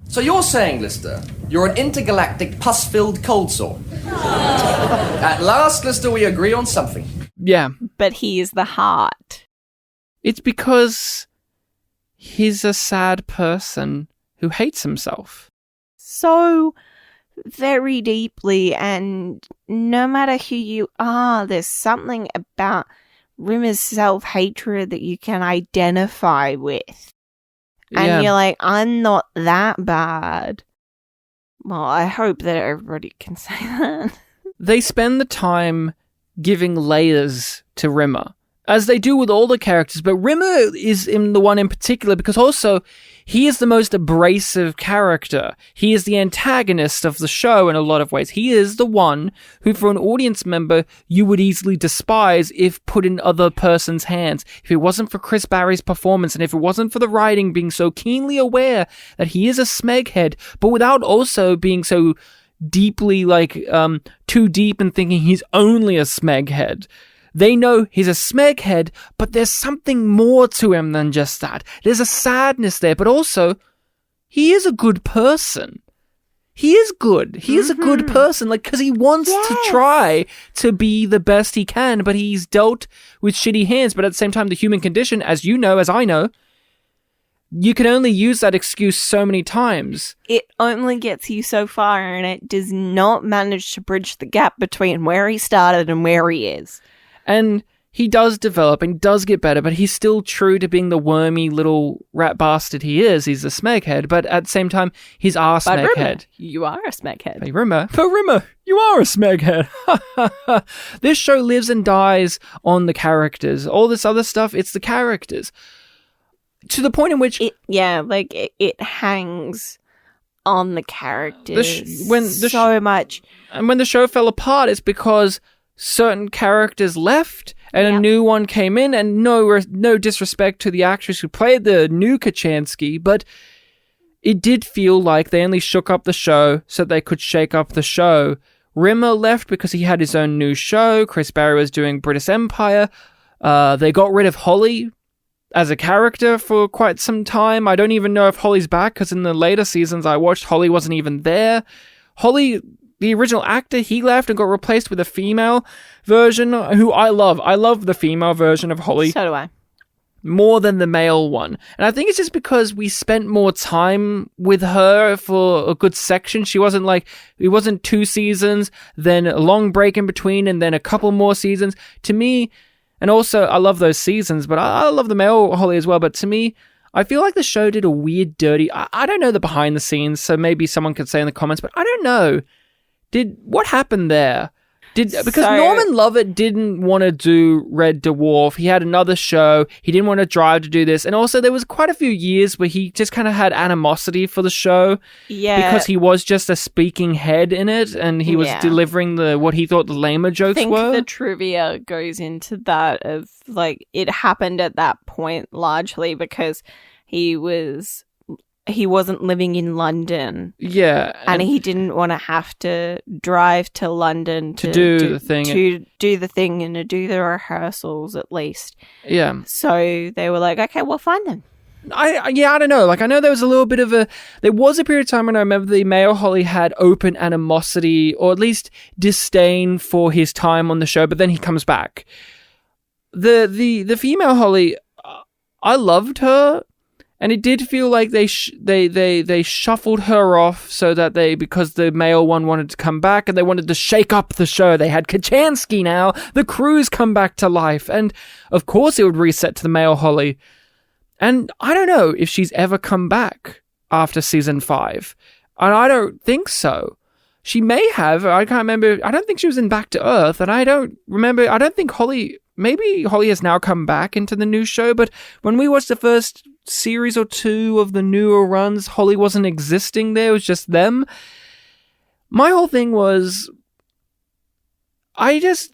So you're saying, Lister, you're an intergalactic pus-filled cold sore. At last, Lister, we agree on something. Yeah. But he is the heart. It's because he's a sad person who hates himself. So very deeply, and no matter who you are, there's something about Rimmer's self-hatred that you can identify with. And you're like, I'm not that bad. Well, I hope that everybody can say that. they spend the time giving layers to Rimmer, as they do with all the characters, but Rimmer is in the one in particular because also he is the most abrasive character. He is the antagonist of the show in a lot of ways. He is the one who, for an audience member, you would easily despise if put in other person's hands. If it wasn't for Chris Barry's performance, and if it wasn't for the writing being so keenly aware that he is a smeghead, but without also being so deeply, too deep and thinking he's only a smeghead. They know he's a smeghead, but there's something more to him than just that. There's a sadness there, but also, he is a good person. He is good. He is a good person, because he wants to try to be the best he can, but he's dealt with shitty hands. But at the same time, the human condition, as you know, as I know, you can only use that excuse so many times. It only gets you so far, and it does not manage to bridge the gap between where he started and where he is. And he does develop and does get better, but he's still true to being the wormy little rat bastard he is. He's a smeghead, but at the same time, he's our smeghead. Rimmer, you are a smeghead. Hey, Rimmer, you are a smeghead. This show lives and dies on the characters. All this other stuff, it's the characters. To the point in which... it hangs on the characters so much. And when the show fell apart, it's because certain characters left and a new one came in, and no disrespect to the actress who played the new Kachansky, but it did feel like they only shook up the show so they could shake up the show. Rimmer left because he had his own new show. Chris Barry was doing British Empire. They got rid of Holly as a character for quite some time. I don't even know if Holly's back, because in the later seasons I watched, Holly wasn't even there. Holly, the original actor, he left and got replaced with a female version who I love. I love the female version of Holly. So do I. More than the male one. And I think it's just because we spent more time with her for a good section. It wasn't 2 seasons, then a long break in between, and then a couple more seasons. To me, and also I love those seasons, but I love the male Holly as well. But to me, I feel like the show did a weird, dirty... I don't know the behind the scenes, so maybe someone could say in the comments, but I don't know. What happened there? Because Norman Lovett didn't want to do Red Dwarf. He had another show. He didn't want to drive to do this. And also there was quite a few years where he just kind of had animosity for the show. Yeah. Because he was just a speaking head in it, and he was delivering what he thought the lamer jokes were. I think the trivia goes into that of, it happened at that point largely because he wasn't living in London. Yeah. And he didn't want to have to drive to London to do the thing. To do the thing and to do the rehearsals at least. Yeah. So they were like, okay, we'll find them. I don't know. I know there was a little bit of there was a period of time when I remember the male Holly had open animosity, or at least disdain for his time on the show, but then he comes back. The female Holly, I loved her. And it did feel like they shuffled her off so that because the male one wanted to come back and they wanted to shake up the show. They had Kachansky now. The crew's come back to life. And of course it would reset to the male Holly. And I don't know if she's ever come back after season 5. And I don't think so. She may have. I can't remember. I don't think she was in Back to Earth. And I don't remember. I don't think Holly... Maybe Holly has now come back into the new show, but when we watched the first series or 2 of the newer runs, Holly wasn't existing there. It was just them. My whole thing was, I just,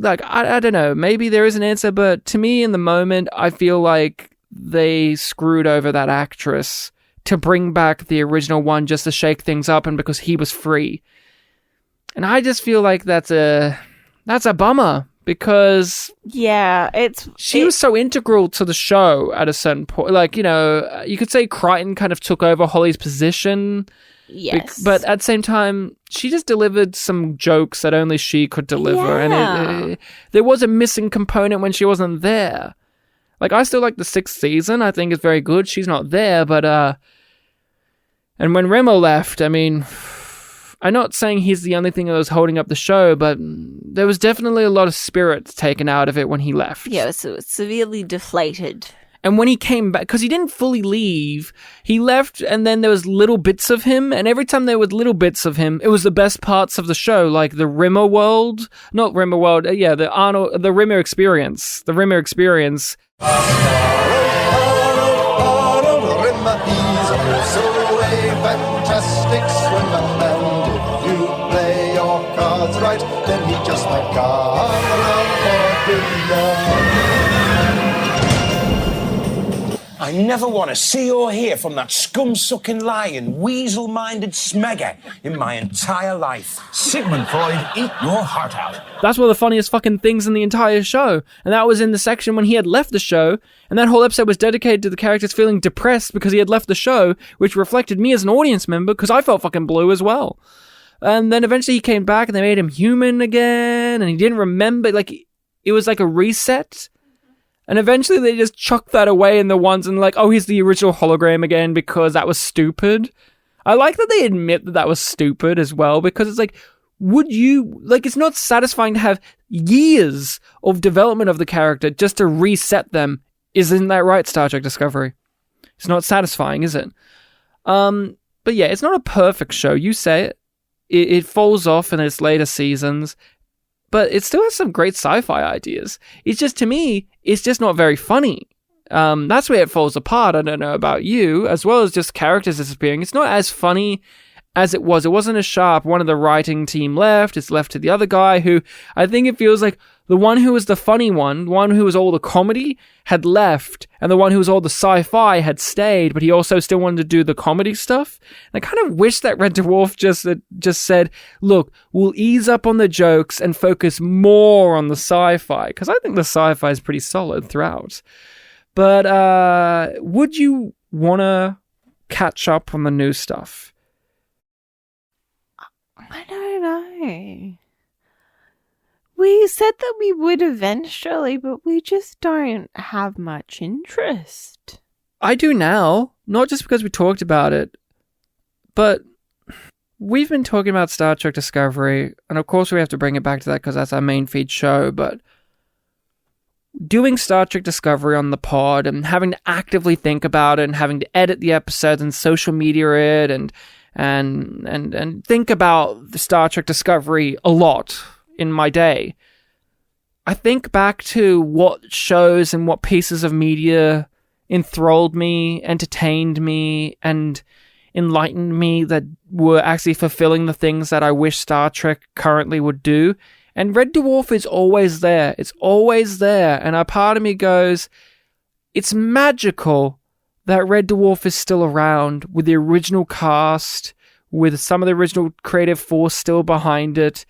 I don't know, maybe there is an answer, but to me in the moment, I feel like they screwed over that actress to bring back the original one just to shake things up, and because he was free. And I just feel like that's a bummer. Because she was so integral to the show at a certain point. You could say Crichton kind of took over Holly's position. Yes. But at the same time, she just delivered some jokes that only she could deliver. Yeah. And there was a missing component when she wasn't there. I still like the 6th season. I think it's very good. She's not there, but... And when Remo left, I mean... I'm not saying he's the only thing that was holding up the show, but there was definitely a lot of spirit taken out of it when he left. Yeah, so it's severely deflated. And when he came back, because he didn't fully leave, he left, and then there was little bits of him, and every time there were little bits of him, it was the best parts of the show, like the Rimmer world, not Rimmer world, the Rimmer experience. The Rimmer experience. Fantastic swimmer, and if you play your cards right, then he just might come around for dinner. I never want to see or hear from that scum-sucking lion, weasel-minded smegger in my entire life. Sigmund Freud, eat your heart out. That's one of the funniest fucking things in the entire show. And that was in the section when he had left the show, and that whole episode was dedicated to the characters feeling depressed because he had left the show, which reflected me as an audience member, because I felt fucking blue as well. And then eventually he came back, and they made him human again, and he didn't remember, like, it was like a reset. And eventually they just chucked that away in the ones and like, oh, he's the original hologram again because that was stupid. I like that they admit that that was stupid as well, because it's like, would you, like, it's not satisfying to have years of development of the character just to reset them. Isn't that right, Star Trek Discovery? It's not satisfying, is it? But yeah, it's not a perfect show. You say it. It falls off in its later seasons, but it still has some great sci-fi ideas. It's just, to me, it's just not very funny. That's where it falls apart. I don't know about you, as well as just characters disappearing. It's not as funny as it was. It wasn't as sharp. One of the writing team left. It's left to the other guy who, I think it feels like the one who was the funny one, the one who was all the comedy, had left, and the one who was all the sci-fi had stayed, but he also still wanted to do the comedy stuff. And I kind of wish that Red Dwarf just said, look, we'll ease up on the jokes and focus more on the sci-fi, because I think the sci-fi is pretty solid throughout. But would you want to catch up on the new stuff? I don't know. We said that we would eventually, but we just don't have much interest. I do now, not just because we talked about it, but we've been talking about Star Trek Discovery, and of course we have to bring it back to that because that's our main feed show, but doing Star Trek Discovery on the pod and having to actively think about it and having to edit the episodes and social media it and think about the Star Trek Discovery a lot in my day. I think back to what shows and what pieces of media enthralled me, entertained me, and enlightened me that were actually fulfilling the things that I wish Star Trek currently would do. And Red Dwarf is always there. It's always there. And a part of me goes, it's magical that Red Dwarf is still around with the original cast, with some of the original creative force still behind it.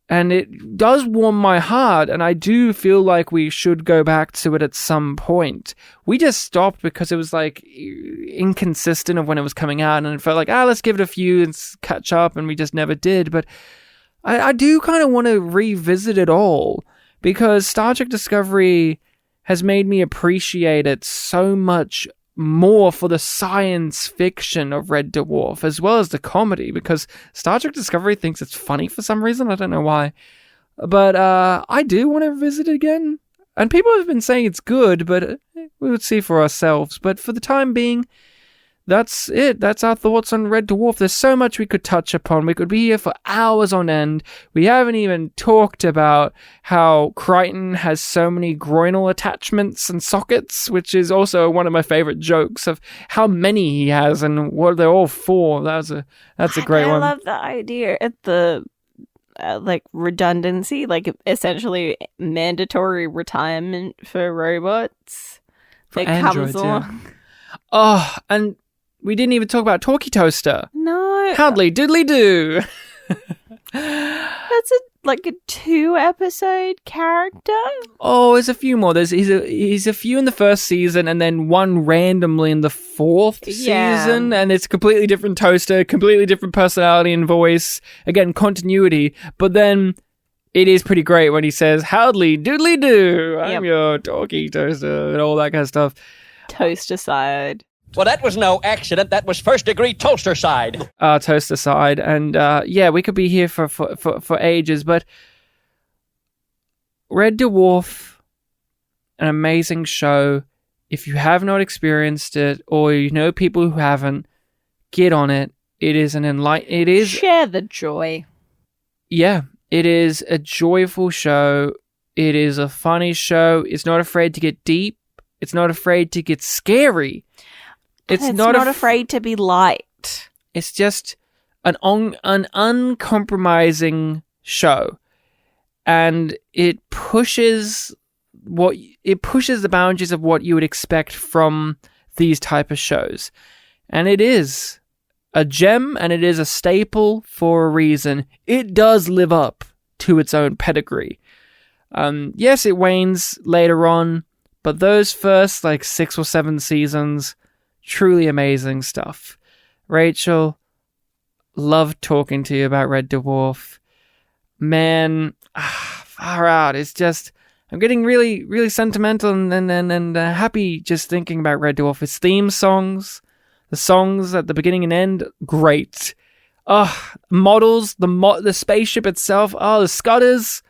And it does warm my heart, and I do feel like we should go back to it at some point. We just stopped because it was like inconsistent of when it was coming out, and it felt like, let's give it a few and catch up, and we just never did. But I do kind of want to revisit it all, because Star Trek Discovery has made me appreciate it so much more for the science fiction of Red Dwarf, as well as the comedy, because Star Trek Discovery thinks it's funny for some reason. I don't know why. But I do want to visit it again. And people have been saying it's good, but we would see for ourselves. But for the time being, that's it. That's our thoughts on Red Dwarf. There's so much we could touch upon. We could be here for hours on end. We haven't even talked about how Crichton has so many groinal attachments and sockets, which is also one of my favorite jokes of how many he has and what they're all for. That's a great one. I love the idea at the like redundancy, like essentially mandatory retirement for robots. For androids, comes along. Yeah. Oh, and we didn't even talk about Talkie Toaster. No. Howdly diddly do. That's a 2-episode character. Oh, there's a few more. He's a few in the first season, and then one randomly in the 4th season, and it's completely different toaster, completely different personality and voice. Again, continuity, but then it is pretty great when he says, "Howdly doodly do, I'm your Talkie Toaster," and all that kind of stuff. Toaster side. Well, that was no accident. That was first-degree toaster side. Toaster side. And, we could be here for ages, but Red Dwarf, an amazing show. If you have not experienced it, or you know people who haven't, get on it. It is share the joy. Yeah, it is a joyful show. It is a funny show. It's not afraid to get deep. It's not afraid to get scary. It's not afraid to be light. It's just an uncompromising show, and it pushes the boundaries of what you would expect from these type of shows, and it is a gem, and it is a staple for a reason. It does live up to its own pedigree. Yes, it wanes later on, but those first 6 or 7 seasons, truly amazing stuff. Rachel, loved talking to you about Red Dwarf. Man, far out. It's just, I'm getting really, really sentimental and happy just thinking about Red Dwarf. His theme songs, the songs at the beginning and end, great. Models, the spaceship itself, the scutters.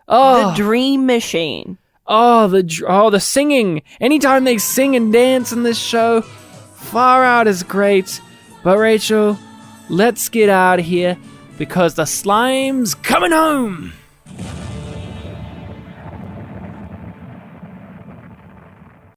The dream machine. The singing. Anytime they sing and dance in this show, far out is great. But Rachel, let's get out of here because the slime's coming home.